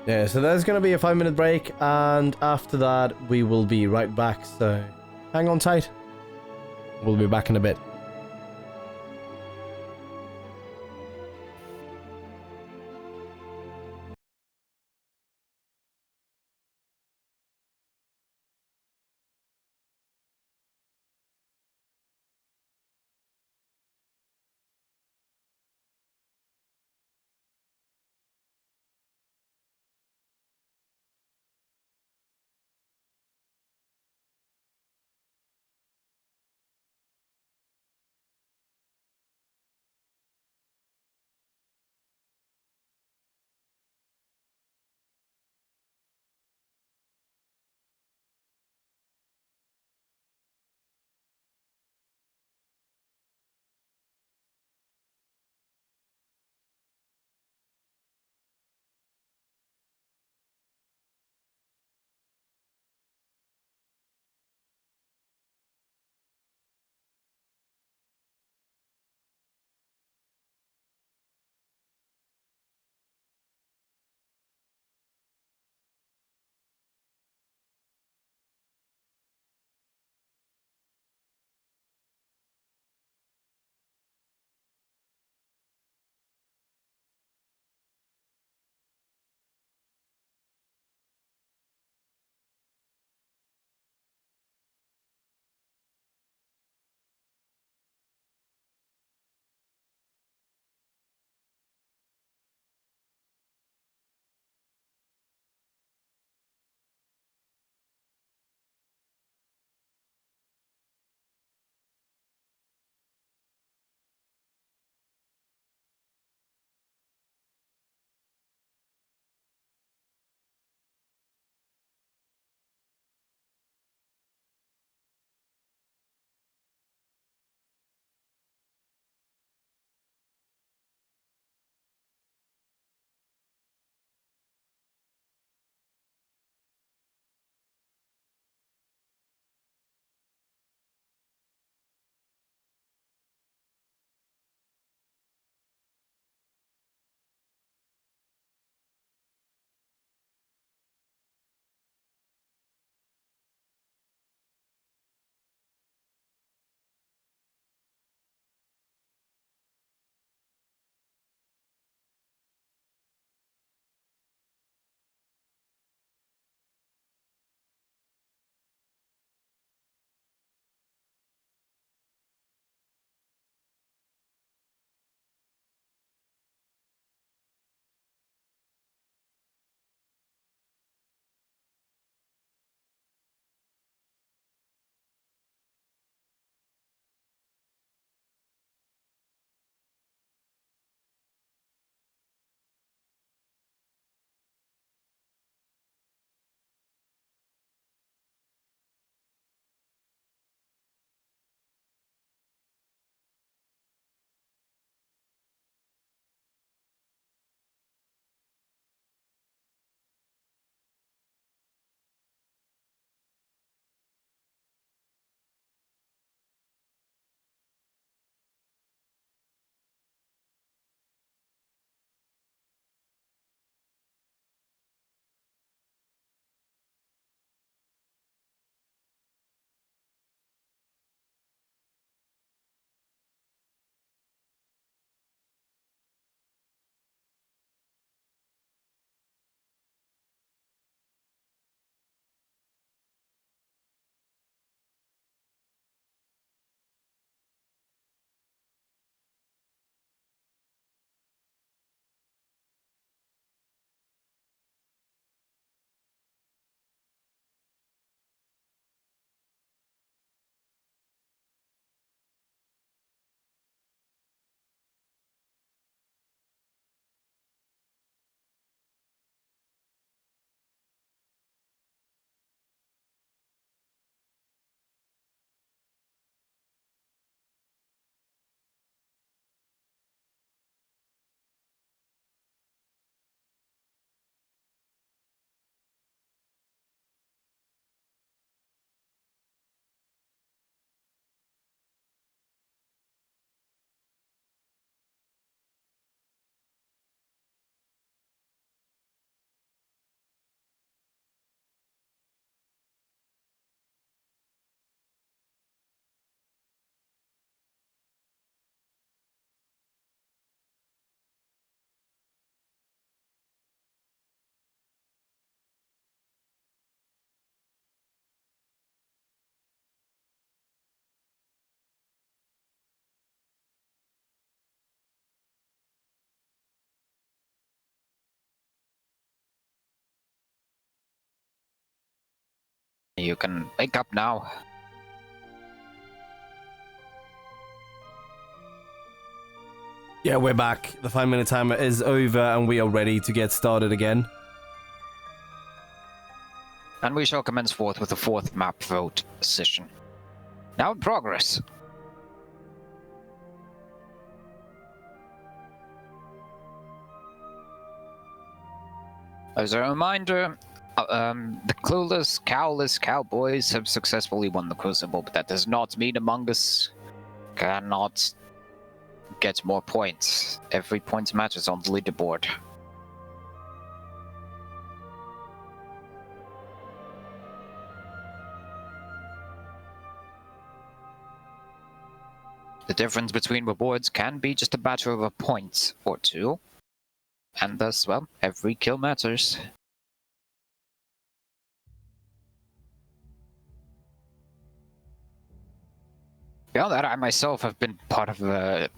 Yeah, so there's going to be a 5-minute break, and after that, we will be right back, so hang on tight. We'll be back in a bit. You can wake up now. Yeah, we're back. The 5-minute timer is over and we are ready to get started again. And we shall commence forth with the 4th map vote session. Now in progress. As a reminder, the clueless, cowless cowboys have successfully won the Crucible, but that does not mean Among Us cannot get more points. Every point matters on the leaderboard. The difference between rewards can be just a matter of a point or two, and thus, well, every kill matters. Beyond that, I myself have been part of a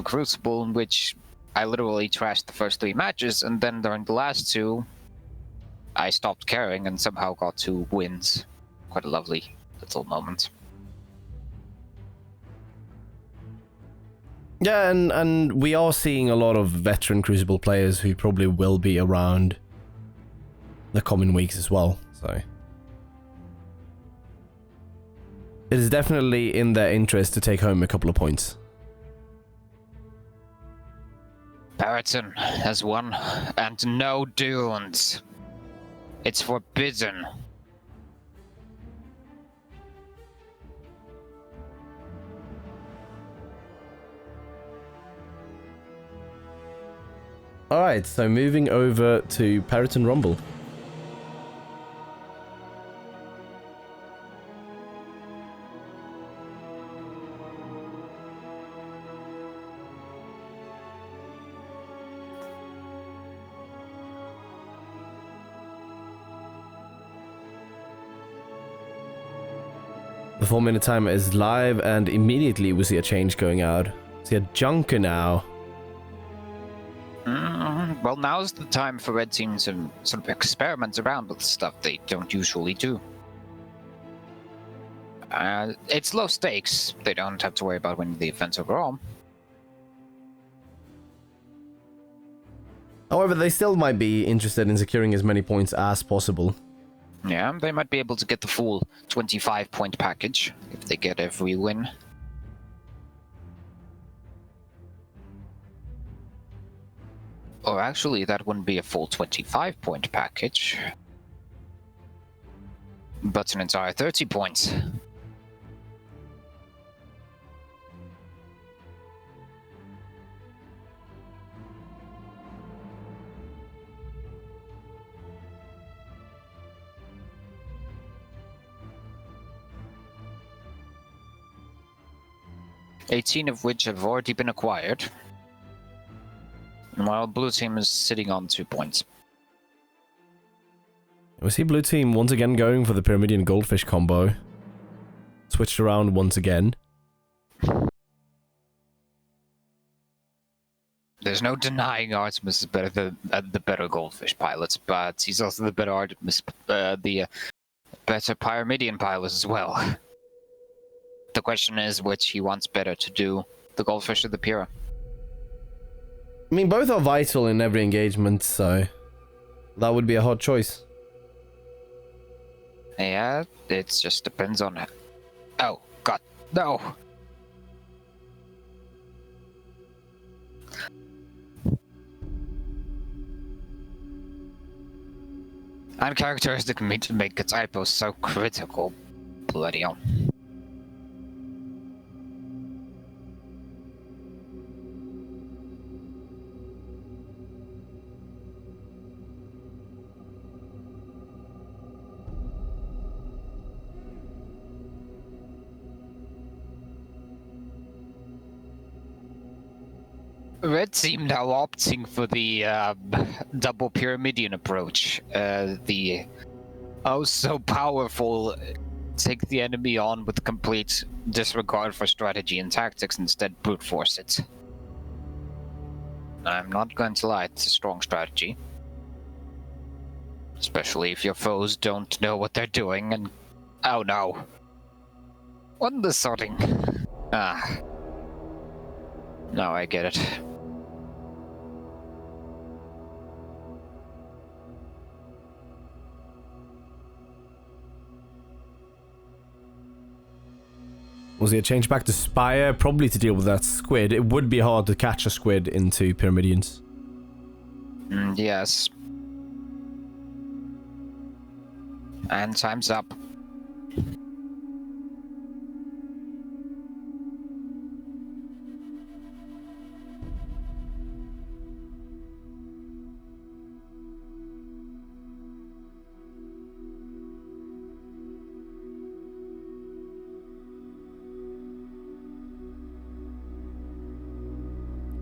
Crucible in which I literally trashed the first 3 matches, and then during the last 2, I stopped caring and somehow got 2 wins. Quite a lovely little moment. Yeah, and we are seeing a lot of veteran Crucible players who probably will be around the coming weeks as well, so... It is definitely in their interest to take home a couple of points. Paraton has won, and no dunes. It's forbidden. Alright, so moving over to Paraton Rumble. The 4-minute timer is live, and immediately we see a change going out. See a Junker now. Well, now's the time for Red Team to sort of experiment around with stuff they don't usually do. It's low stakes. They don't have to worry about winning the event overall. However, they still might be interested in securing as many points as possible. Yeah, they might be able to get the full 25-point package if they get every win. Or actually, that wouldn't be a full 25-point package, but an entire 30 points. $18 of which have already been acquired, while Blue Team is sitting on 2 points. We see Blue Team once again going for the Pyramidian Goldfish combo. Switched around once again. There's no denying Artemis is better than the better Goldfish pilots, but he's also the better Artemis, the better Pyramidian pilot as well. The question is which he wants better to do, the Goldfish or the Pyra. I mean, both are vital in every engagement, so that would be a hard choice. Yeah, it just depends on it. Oh, God, no! Uncharacteristic to make a typo so critical. Bloody hell. Red Team now opting for the double Pyramidian approach. The so powerful take the enemy on with complete disregard for strategy and tactics, instead brute force it. I'm not going to lie, it's a strong strategy. Especially if your foes don't know what they're doing and Oh no. What the sorting? Ah. Now I get it. Was it a change back to Spire? Probably to deal with that squid. It would be hard to catch a squid into Pyramidians. Yes. And time's up.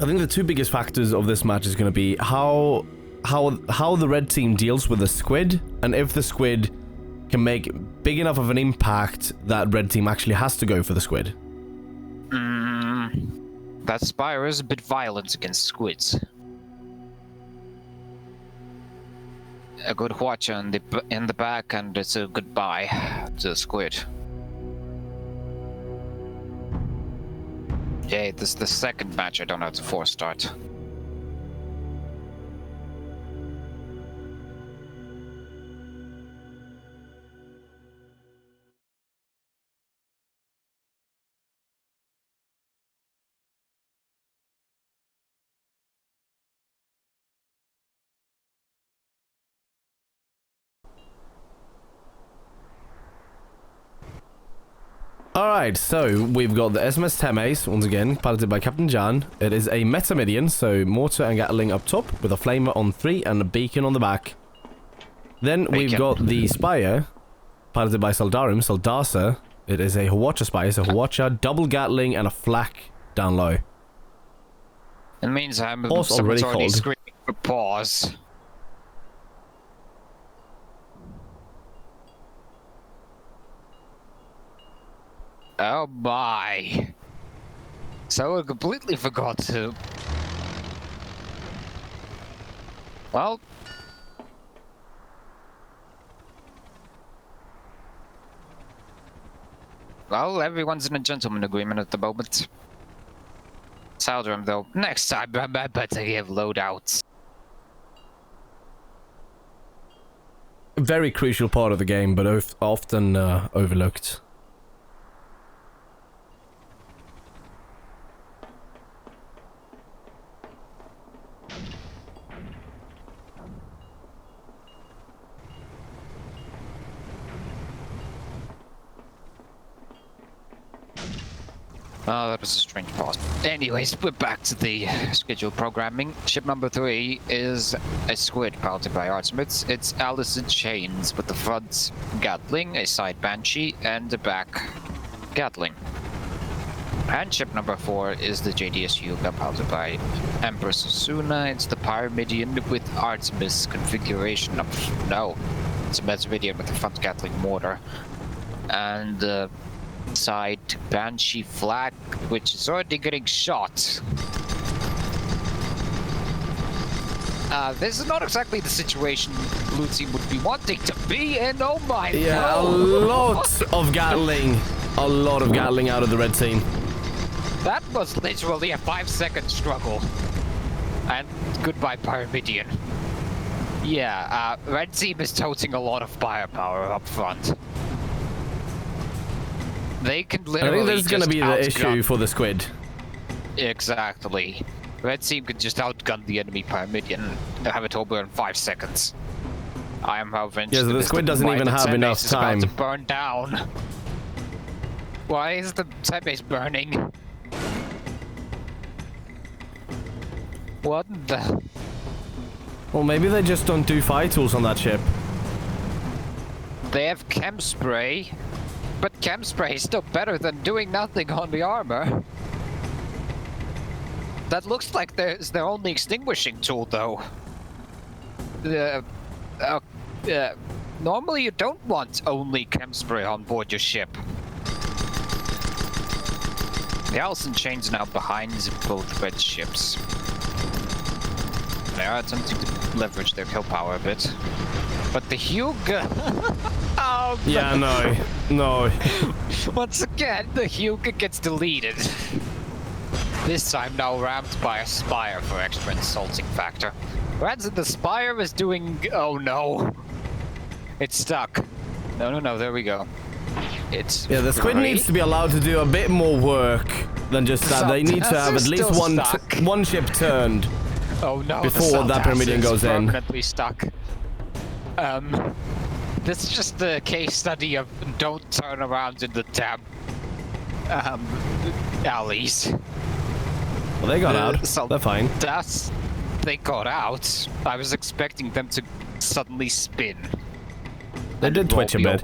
I think the two biggest factors of this match is going to be how the red team deals with the squid, and if the squid can make big enough of an impact that red team actually has to go for the squid. That Spire is a bit violent against squids. A good watch in the back, and it's a goodbye to the squid. Yeah, this is the second match I don't have to force start. Alright, so we've got the SMS Temes, once again, piloted by Captain Jan. It is a Metamidian, so mortar and gatling up top, with a flamer on 3 and a beacon on the back. Then we've got the Spire, piloted by Saldasa. It is a Hwacha Spire, so Hwacha, double gatling, and a flak down low. In the meantime, Pause someone's already already called. screaming for pause. Oh my. So I completely forgot to... Well... Well, everyone's in a gentleman agreement at the moment. Saldrum, though, next time I better give loadouts. Very crucial part of the game, but often overlooked. Oh, that was a strange pause. Anyways, we're back to the scheduled programming. Ship number 3 is a squid piloted by Artsmiths. It's Alice in Chains with the front Gatling, a side Banshee, and the back Gatling. And ship number 4 is the JDS Yuga piloted by Empress Asuna. It's the Pyramidian with Artemis configuration of... No, it's a Metamidian with the front Gatling mortar. And side Banshee flag, which is already getting shot. This is not exactly the situation Blue Team would be wanting to be in. Oh my god! Yeah, a lot of Gatling. A lot of Gatling out of the red team. That was literally a 5-second struggle. And goodbye, Pyramidian. Yeah, red team is toting a lot of firepower up front. They can literally I think this is going to be the outgun... issue for the squid. Exactly. Red team could just outgun the enemy Pyramidian and have it over in 5 seconds. I am however interested. Yeah, so the squid doesn't even have enough time to burn down. Why is the time base burning? What the? Well, maybe they just don't do fire tools on that ship. They have chem spray, but chem spray is still better than doing nothing on the armor. That looks like there's their only extinguishing tool, though. Normally you don't want only chem spray on board your ship. The Alice in Chains now behind both red ships. They are attempting to leverage their kill power a bit. But the Hugo... oh, Yeah, no. once again, the Hugo gets deleted. This time now ramped by a Spire for extra insulting factor. Granted, the Spire is doing... oh no. It's stuck. No, there we go. It's Yeah, the squid needs to be allowed to do a bit more work than just that. They need to have at least one ship turned. Oh no, before that Pyramidion goes in. Permanently stuck. This is just the case study of don't turn around in the damn alleys. Well, they got out. So they're fine. They got out. I was expecting them to suddenly spin. They did twitch a bit.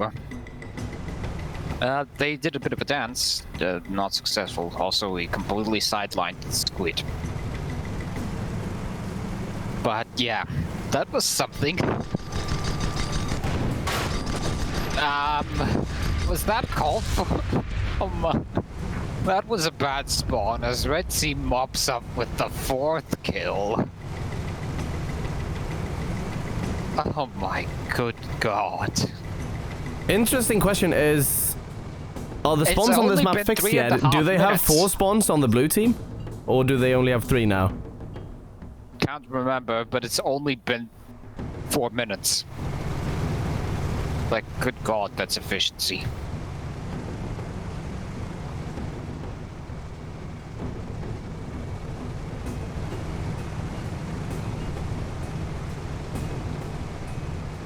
They did a bit of a dance. Not successful. Also, we completely sidelined the squid. But yeah, that was something. Was that called for? That was a bad spawn as Red Team mops up with the 4th kill. Oh my good god. Interesting question is, are the spawns on this map fixed yet? Do they have 4 spawns on the blue team? Or do they only have 3 now? Can't remember, but it's only been 4 minutes. Like, good god, that's efficiency.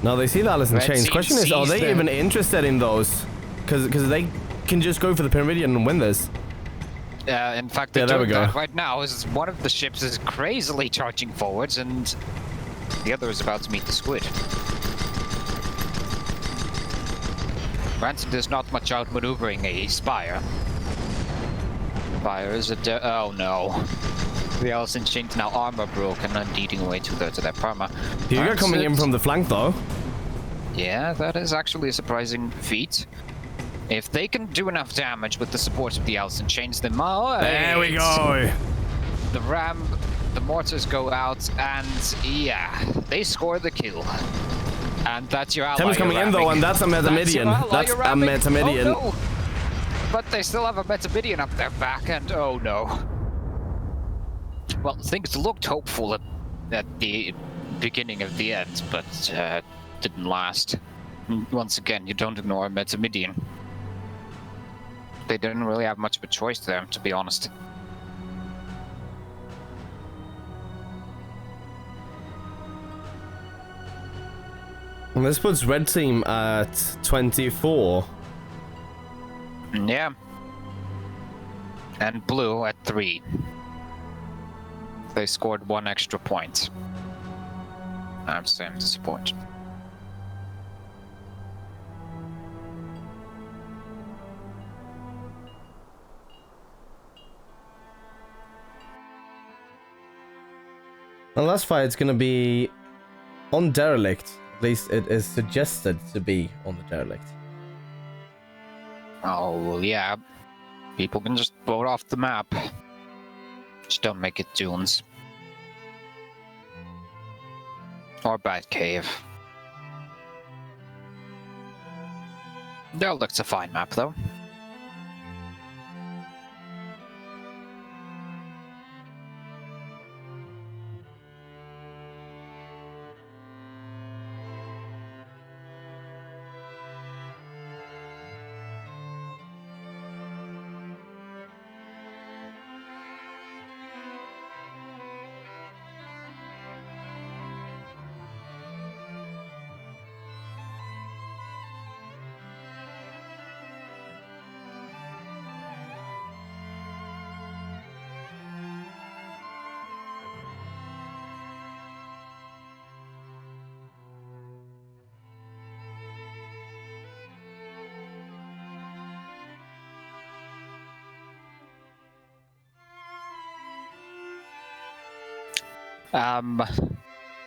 No, they see the Alice in Chains. Question is, are they even interested in those? Because they can just go for the Pyramidion and win this. In fact, they're doing that right now. Is one of the ships is crazily charging forwards, and the other is about to meet the squid. Granted, there's not much outmaneuvering a Spire. Spire is a oh no. The Alice in Chains now armor broken and eating away to their perma. Hugo coming in from the flank though. Yeah, that is actually a surprising feat. If they can do enough damage with the support of the Alice in Chains, they might. There we go. The mortars go out, and yeah, they score the kill. And that's your ally. Thames coming in though, and that's a Metamidion. That's a Metamidion. Oh, no. But they still have a Metamidion up their back, and oh no. Well, things looked hopeful at the beginning of the end, but didn't last. Once again, you don't ignore a Metamidion. They didn't really have much of a choice there, to be honest. And this puts Red Team at 24. Yeah. And Blue at 3. They scored 1 extra point. I'm so disappointed. The last fight is going to be on Derelict. At least it is suggested to be on the Derelict. Oh, well, yeah. People can just vote off the map. Just don't make it Dunes. Or Bad Cave. Derelict's a fine map, though.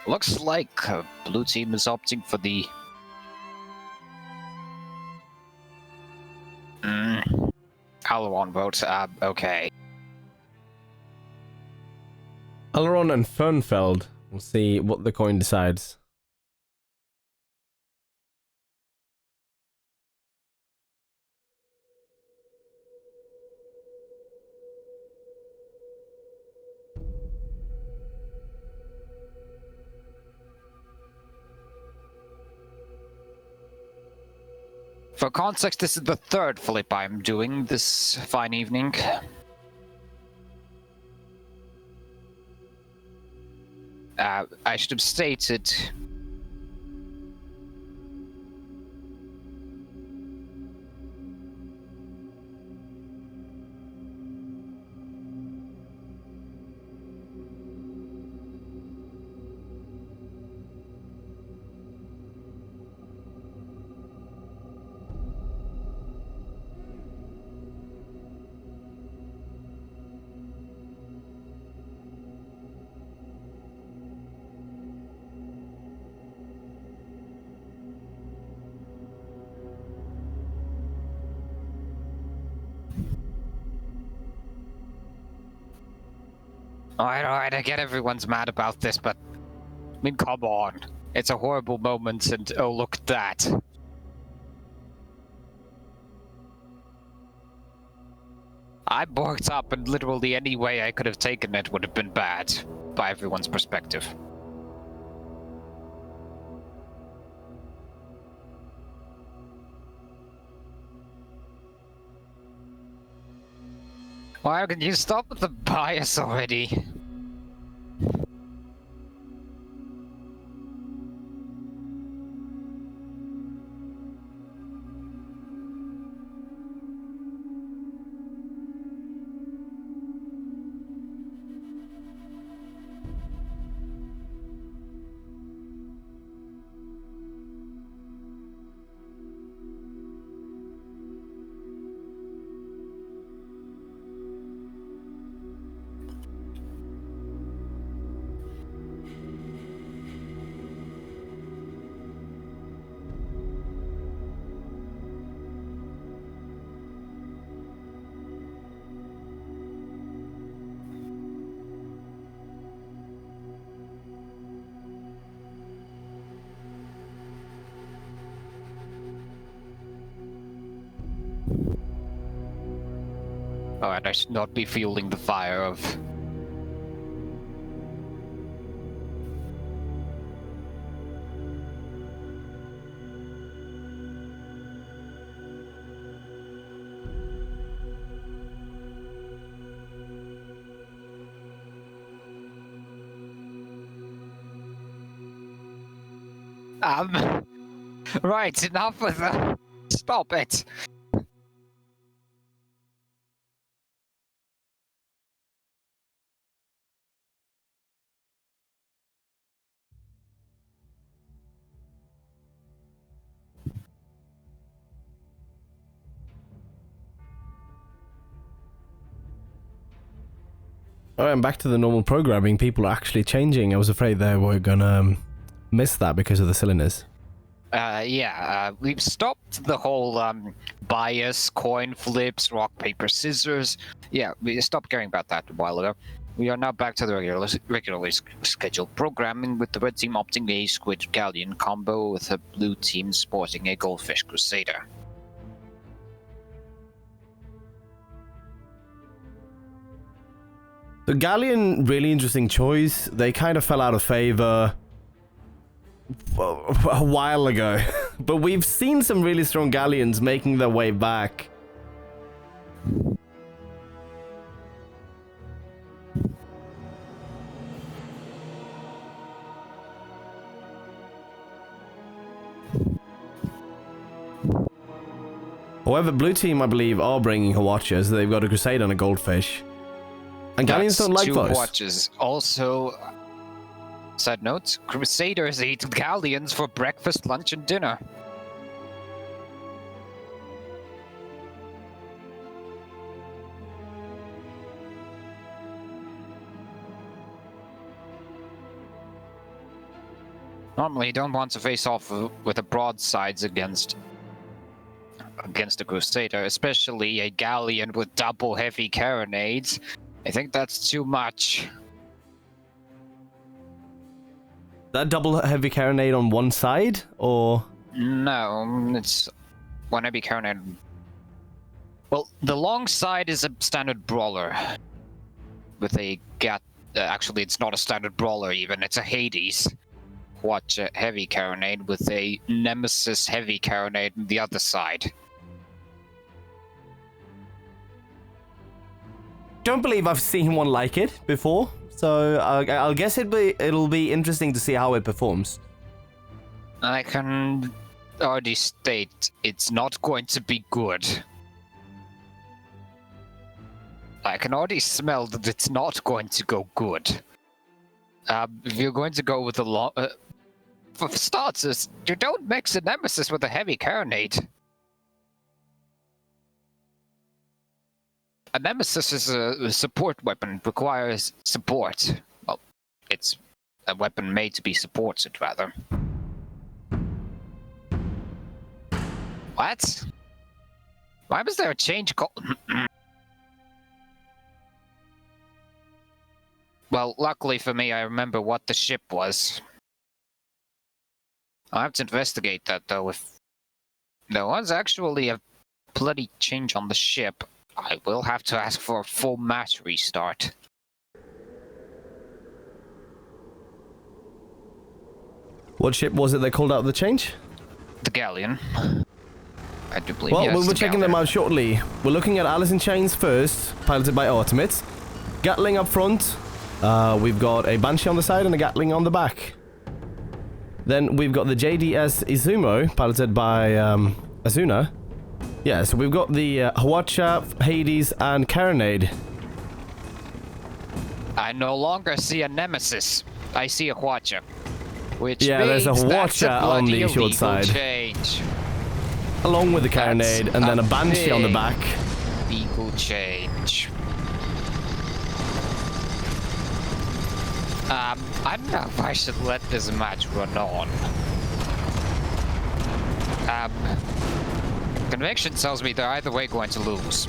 Looks like Blue Team is opting for the... Alaron vote, okay. Alaron and Fernfeld We'll see what the coin decides. For context, this is the third flip I'm doing this fine evening. I should have stated. Alright, I get everyone's mad about this, but I mean, come on. It's a horrible moment, and oh, look at that. I worked up, and literally any way I could have taken it would have been bad, by everyone's perspective. Why can you stop with the bias already? Alright, I should not be fueling the fire of... Right, enough with the... Stop it! Alright, I'm back to the normal programming. People are actually changing. I was afraid they were gonna miss that because of the silliness. We've stopped the whole, bias, coin flips, rock, paper, scissors. Yeah, we stopped caring about that a while ago. We are now back to the regularly scheduled programming, with the red team opting a Squid Galleon combo with the blue team sporting a Goldfish Crusader. The Galleon, really interesting choice. They kind of fell out of favor a while ago, but we've seen some really strong Galleons making their way back. However, blue team, I believe, are bringing a Watchers. They've got a Crusade and a Goldfish. And Galleons don't like two those. Watches. Also, side note, Crusaders eat Galleons for breakfast, lunch, and dinner. Normally, you don't want to face off with the broadsides against a Crusader, especially a Galleon with double heavy carronades. I think that's too much. That double heavy carronade on one side, or? No, it's one heavy carronade. Well, the long side is a standard brawler with a gat. Actually, it's not a standard brawler even. It's a Hades. Watch a heavy carronade with a Nemesis heavy carronade on the other side. Don't believe I've seen one like it before, so I'll guess it'll be interesting to see how it performs. I can already state it's not going to be good. I can already smell that it's not going to go good. If you're going to go with a long... for starters, you don't mix a Nemesis with a heavy carronade. A Nemesis is a support weapon. It requires support. Well, it's a weapon made to be supported, rather. What? Why was there a change call? Well, luckily for me, I remember what the ship was. I'll have to investigate that, though. If there was actually a bloody change on the ship, I will have to ask for a full match restart. What ship was it that called out the change? The Galleon. I do believe. Well, yes, we're checking them out shortly. We're looking at Alice in Chains first, piloted by Artemis. Gatling up front. We've got a Banshee on the side and a Gatling on the back. Then we've got the JDS Izumo, piloted by Azuna. Yeah, so we've got the Hwacha, Hades, and Carronade. I no longer see a Nemesis. I see a Hwacha. Which yeah, there's a Hwacha on the short side. Change. Along with the Carronade, and then a Banshee on the back. Legal change. I don't know if I should let this match run on. Conviction tells me they're either way going to lose.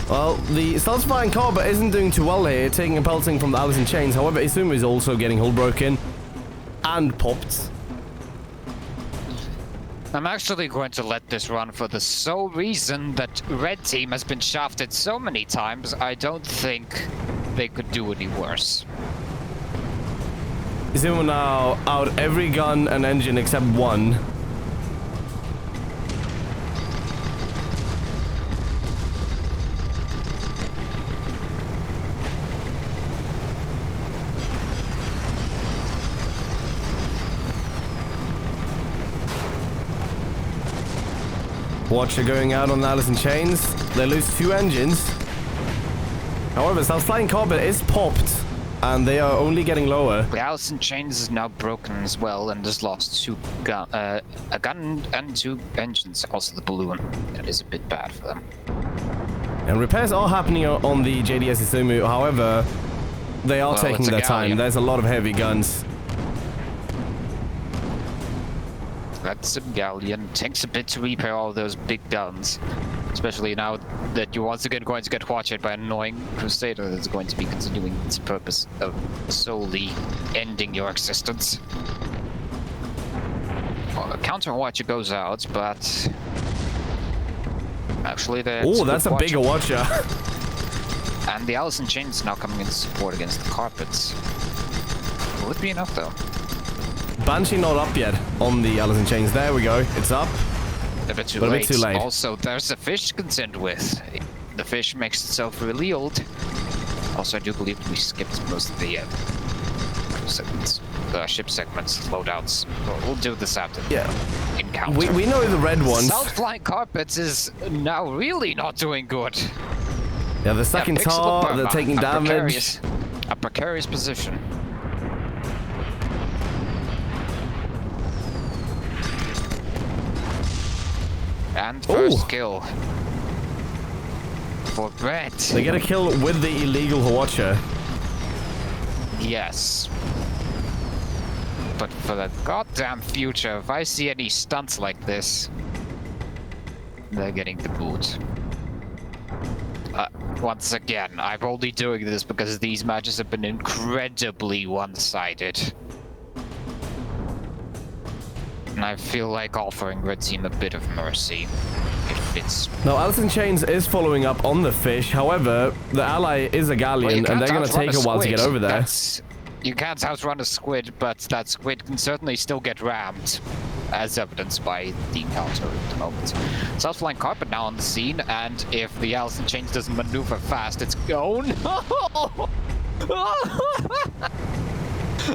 Well, the Self-Flying Carver isn't doing too well here, taking a pelting from the Alice in Chains. However, Izumu is also getting hull broken and popped. I'm actually going to let this run for the sole reason that Red Team has been shafted so many times, I don't think they could do any worse. Izumu now out every gun and engine except one. Watcher going out on the Alice in Chains. They lose 2 engines. However, Self-Flying Carver is popped, and they are only getting lower. The Alice in Chains is now broken as well, and has lost a gun and 2 engines. Also the balloon. That is a bit bad for them. And repairs are happening on the JDS Izumu. However, they are taking their time. There's a lot of heavy guns. That's a Galleon. Takes a bit to repair all those big guns. Especially now that you're once again going to get watched by an annoying Crusader that's going to be continuing its purpose of solely ending your existence. Well, Counter Watcher goes out, but... Actually, oh, that's a bigger Watcher. And the Alice in Chains is now coming in support against the carpets. Will it be enough, though? Banshee not up yet on the Alice in Chains. There we go. It's up. A bit too but late. A bit too late. Also, there's a fish to contend with. The fish makes itself really old. Also, I do believe we skipped most of the segments, the ship segments, loadouts. We'll do this after the encounter. We know the red ones. South-flying carpets is now really not doing good. Yeah, they're stuck in tar, they're taking damage. A precarious position. And first kill for Brett. They get a kill with the illegal Hwacha. Yes. But for the goddamn future, if I see any stunts like this, they're getting the boot. Once again, I'm only doing this because these matches have been incredibly one-sided. I feel like offering Red Team a bit of mercy. If it's... Now, Alice in Chains is following up on the fish. However, the ally is a galleon, and they're going to take a while to get over there. You can't outrun a squid, but that squid can certainly still get rammed, as evidenced by the encounter at the moment. South Flying Carpet now on the scene, and if the Alice in Chains doesn't maneuver fast, it's... Oh no!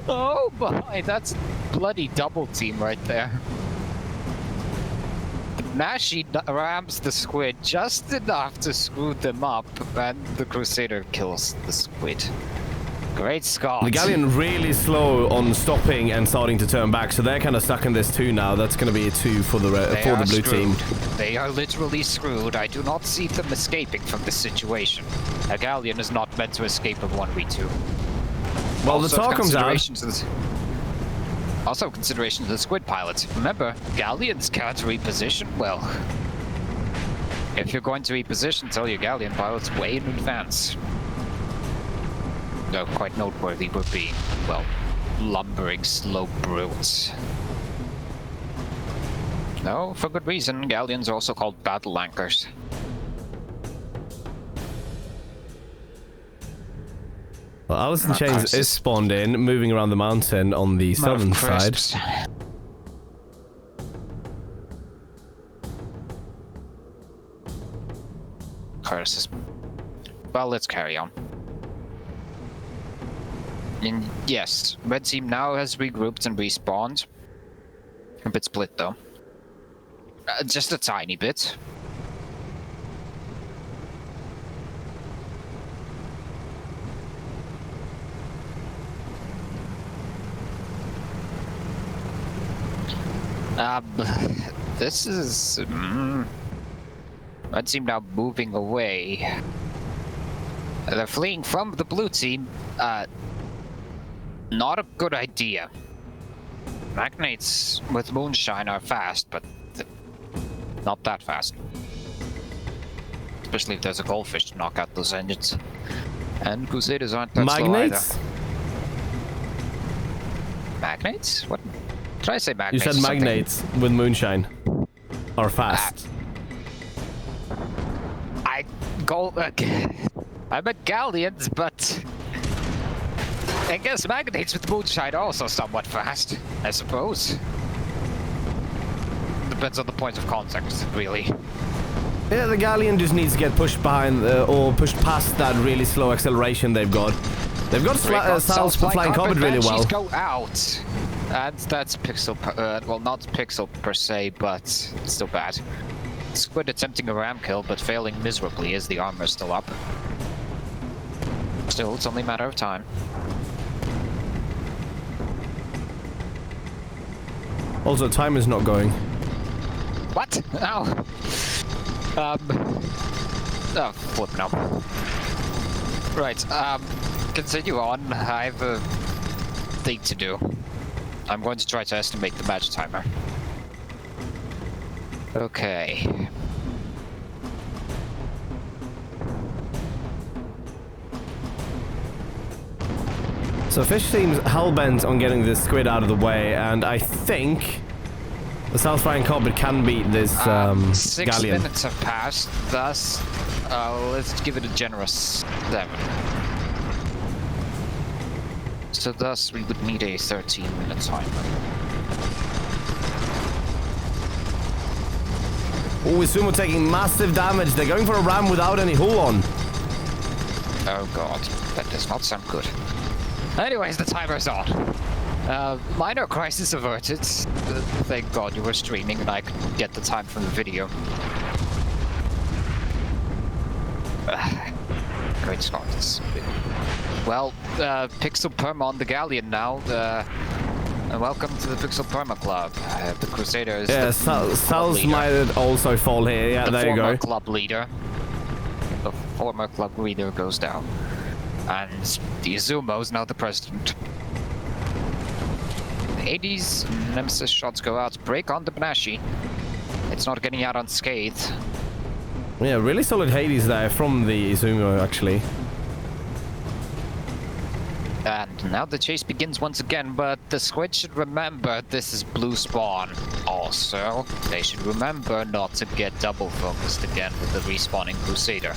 Oh my, that's bloody double team right there. Nashi rams the squid just enough to screw them up, and the Crusader kills the squid. Great Scott. The galleon really slow on stopping and starting to turn back, so they're kind of stuck in this 2 now. That's going to be a 2 for the blue team. They are literally screwed. I do not see them escaping from this situation. A galleon is not meant to escape of 1v2. Well, also, the tar comes out. Also, consideration to the squid pilots. Remember, galleons can't reposition well. If you're going to reposition, tell your galleon pilots way in advance. Though quite noteworthy would be, well, lumbering slow brutes. No, for good reason. Galleons are also called battle anchors. Well, Alice in Chains is spawned in, moving around the mountain on the southern side. Curses. Well, let's carry on. And yes, Red Team now has regrouped and respawned. A bit split though. Just a tiny bit. This is... Red Team now moving away. They're fleeing from the blue team. Not a good idea. Magnates with moonshine are fast, but not that fast. Especially if there's a goldfish to knock out those engines. And Crusaders aren't that slow either. Magnates? What? Did I say magnates? You said magnates with moonshine. Are fast. I'm a galleons, but I guess magnates with moonshine are also somewhat fast, I suppose. Depends on the point of contact, really. Yeah, the galleon just needs to get pushed behind or pushed past that really slow acceleration they've got. They've got South Flying Carpet really well. Go out. And that's Pixel, well, not Pixel per se, but it's still bad. Squid attempting a ram kill, but failing miserably as the armor is still up. Still, it's only a matter of time. Also, time is not going. What? Ow. Oh, flip now. Right, continue on. I have a thing to do. I'm going to try to estimate the match timer. Okay. So Fish seems hellbent on getting this squid out of the way, and I think the South Flying Carpet can beat this 6 galleon. minutes have passed, thus, let's give it a generous 7. So thus, we would need a 13-minute timer. Oh, Sumo taking massive damage. They're going for a ram without any hull on. Oh god, that does not sound good. Anyways, the timer's on. Minor crisis averted. Thank god you were streaming and I could get the time from the video. Great start. Well, Pixel Perma on the galleon now. Welcome to the Pixel Perma Club. The Crusaders. Yeah, Sal's might also fall here. Yeah, there you go. The former club leader. The former club leader goes down. And the Izumo is now the president. Hades Nemesis shots go out. Break on the Banashi. It's not getting out unscathed. Yeah, really solid Hades there from the Izumo, actually. And now the chase begins once again, but the squid should remember this is blue spawn. Also, they should remember not to get double focused again with the respawning Crusader.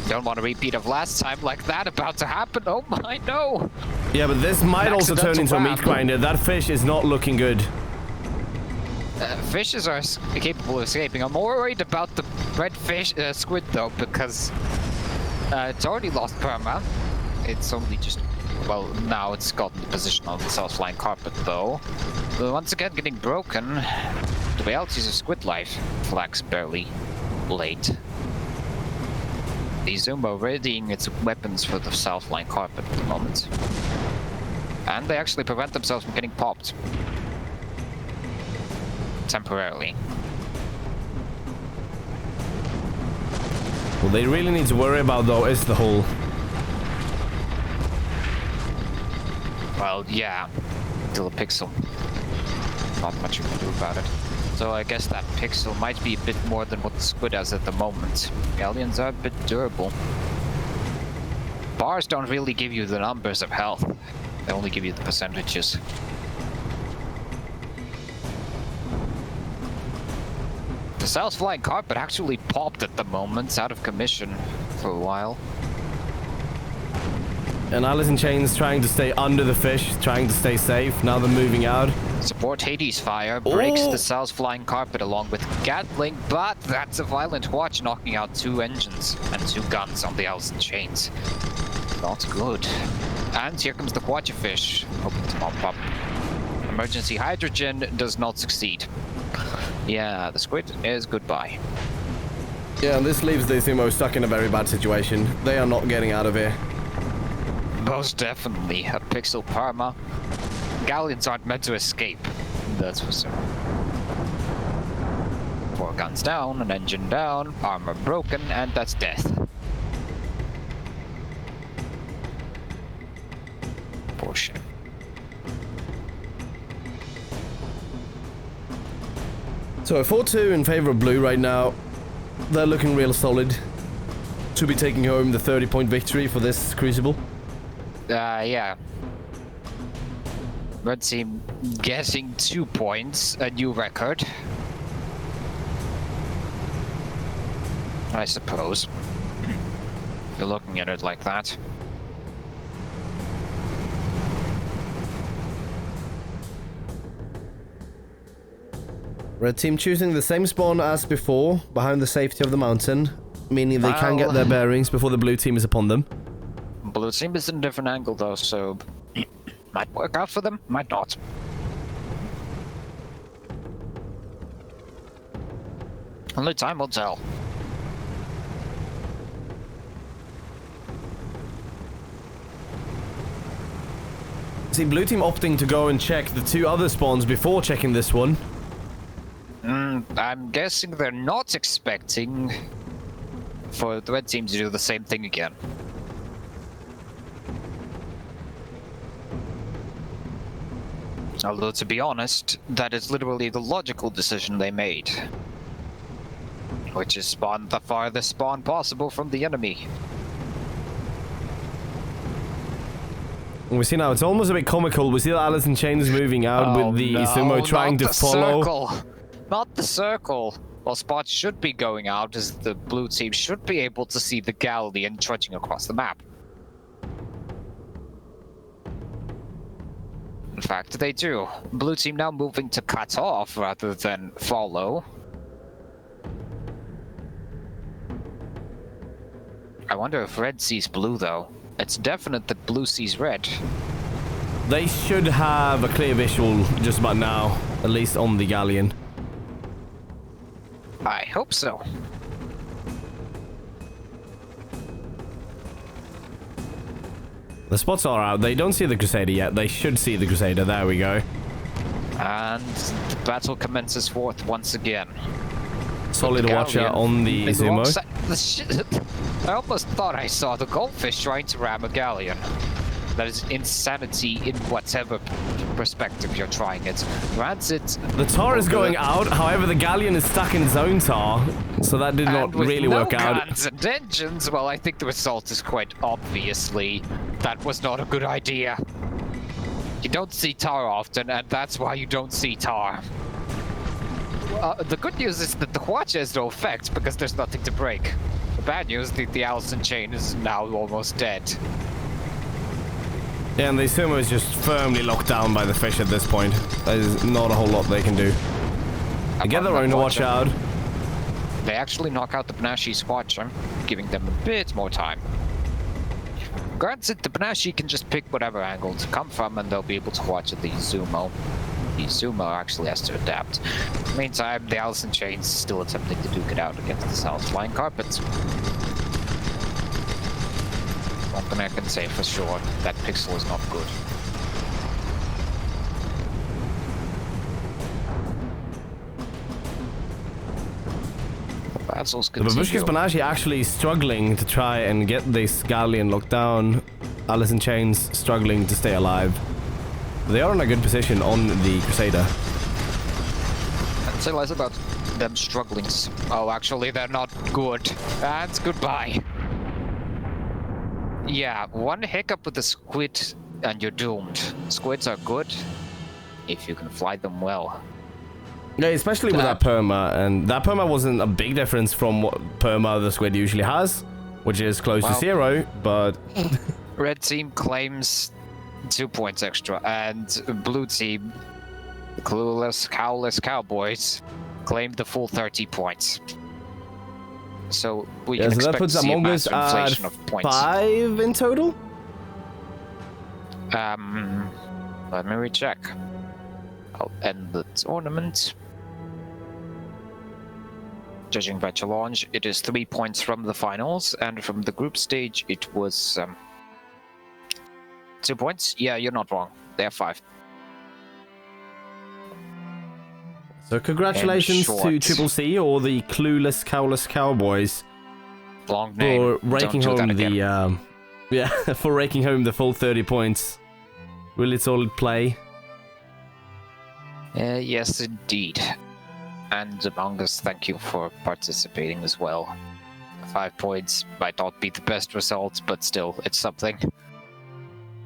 Don't want a repeat of last time like that about to happen. Oh my, no! Yeah, but this might also turn into a meat grinder. That fish is not looking good. Fishes are capable of escaping. I'm more worried about the red fish squid though, because it's already lost perma. It's only just, well, now it's gotten the position on the south flying carpet though. But once again getting broken. The realities of squid life. Flags barely late. The Zuma readying its weapons for the south flying carpet at the moment. And they actually prevent themselves from getting popped. Temporarily. What they really need to worry about though is the hull. Well, yeah. Still a pixel. Not much you can do about it. So I guess that pixel might be a bit more than what the squid has at the moment. Galleons are a bit durable. Bars don't really give you the numbers of health. They only give you the percentages. The South Flying Carpet actually popped at the moment, out of commission for a while. And Alice in Chains trying to stay under the fish, trying to stay safe. Now they're moving out. Support Hades fire breaks the South Flying Carpet along with Gatling, but that's a violent watch, knocking out 2 engines and 2 guns on the Alice in Chains. Not good. And here comes the Quadrifish, hoping to mop up. Emergency hydrogen does not succeed. Yeah, the squid is goodbye. Yeah, and this leaves the Sumo stuck in a very bad situation. They are not getting out of here. Most definitely. A pixel perma. Galleons aren't meant to escape. That's for sure. 4 guns down, an engine down, armor broken, and that's death. Portion. So a 4-2 in favor of blue right now. They're looking real solid. To be taking home the 30-point victory for this Crucible. Yeah. Red team getting 2 points, a new record. I suppose. If you're looking at it like that. Red team choosing the same spawn as before, behind the safety of the mountain, meaning they can get their bearings before the blue team is upon them. Blue team is in a different angle though, so might work out for them, might not. Only time will tell. See, blue team opting to go and check the 2 other spawns before checking this one. I'm guessing they're not expecting for the red team to do the same thing again. Although, to be honest, that is literally the logical decision they made. Which is spawn the farthest spawn possible from the enemy. And we see now, it's almost a bit comical. We see that Alice in Chains moving out with the Izumo trying to follow. Circle. Not the circle. Well, Spot should be going out as the blue team should be able to see the Galleon trudging across the map. In fact, they do. Blue team now moving to cut off rather than follow. I wonder if red sees blue, though. It's definite that blue sees red. They should have a clear visual just about now, at least on the Galleon. I hope so. The spots are out. They don't see the Crusader yet. They should see the Crusader. There we go. And the battle commences forth once again. Solid watcher on the Izumo. I almost thought I saw the goldfish trying to ram a Galleon. That is insanity in whatever perspective you're trying it. Granted, The tar is going out, however the galleon is stuck in its own tar, so that did not really work out. Guns and engines, well, I think the result is quite obviously that was not a good idea. You don't see tar often, and that's why you don't see tar. The good news is that the watch has no effect because there's nothing to break. The bad news, the Allison chain is now almost dead. Yeah, and the sumo is just firmly locked down by the fish at this point. There's not a whole lot they can do. They get their own watch out. They actually knock out the Banashi's watch. I'm giving them a bit more time. Granted, the Banashi can just pick whatever angle to come from, and they'll be able to watch the Zumo. The Zumo actually has to adapt. Meantime, the Allison chain's still attempting to duke it out against the South Flying Carpet. One thing I can say for sure, that pixel is not good. Battles The continue. Babushka's Banashi actually struggling to try and get this galleon locked down. Alice in Chains struggling to stay alive. They are in a good position on the Crusader. I'd say less about them struggling. Oh, actually, they're not good. And goodbye. Yeah, one hiccup with the squid and you're doomed. Squids are good if you can fly them well. Yeah, especially with that perma, and that perma wasn't a big difference from what perma the squid usually has, which is close to 0, but... Red team claims 2 points extra, and blue team, the clueless, cowless cowboys, claimed the full 30 points. So we can expect that puts to see a Among Us massive at inflation of points. 5 in total? Let me recheck. I'll end the tournament. Judging by challenge, it is 3 points from the finals, and from the group stage, it was 2 points. Yeah, you're not wrong. They have 5. So congratulations to Triple C or the clueless, cowless cowboys Long name. for raking home the for raking home the full 30 points. Really solid play. Yes, indeed. And Among Us, thank you for participating as well. 5 points might not be the best result, but still, it's something.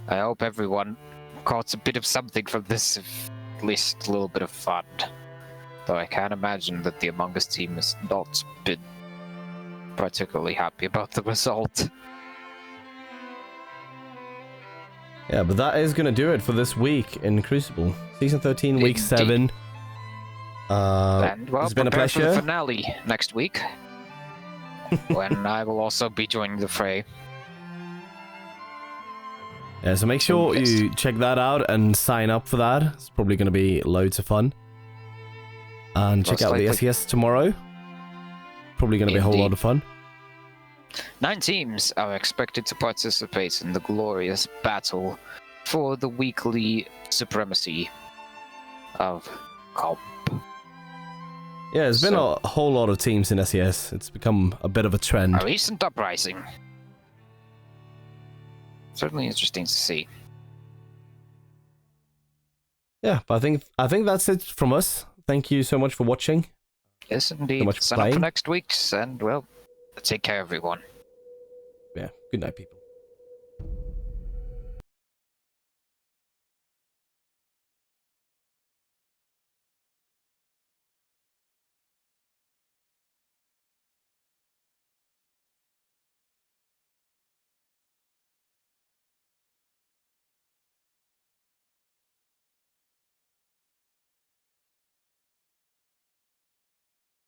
I hope everyone caught a bit of something from this, at least a little bit of fun. Though I can't imagine that the Among Us team has not been particularly happy about the result. Yeah, but that is going to do it for this week in Crucible. Season 13, Week Indeed. 7. And, well, it's been a prepare for pleasure. the finale next week, when I will also be joining the fray. Yeah, so make sure you check that out and sign up for that. It's probably going to be loads of fun. And check out the SES tomorrow. Probably going to be a whole lot of fun. 9 teams are expected to participate in the glorious battle for the weekly supremacy of comp. Yeah, there's been a whole lot of teams in SES. It's become a bit of a trend. A recent uprising. Certainly interesting to see. Yeah, but I think that's it from us. Thank you so much for watching. Yes, indeed. So much for Sign up playing. for next week's, and, well, take care, everyone. Yeah, good night, people.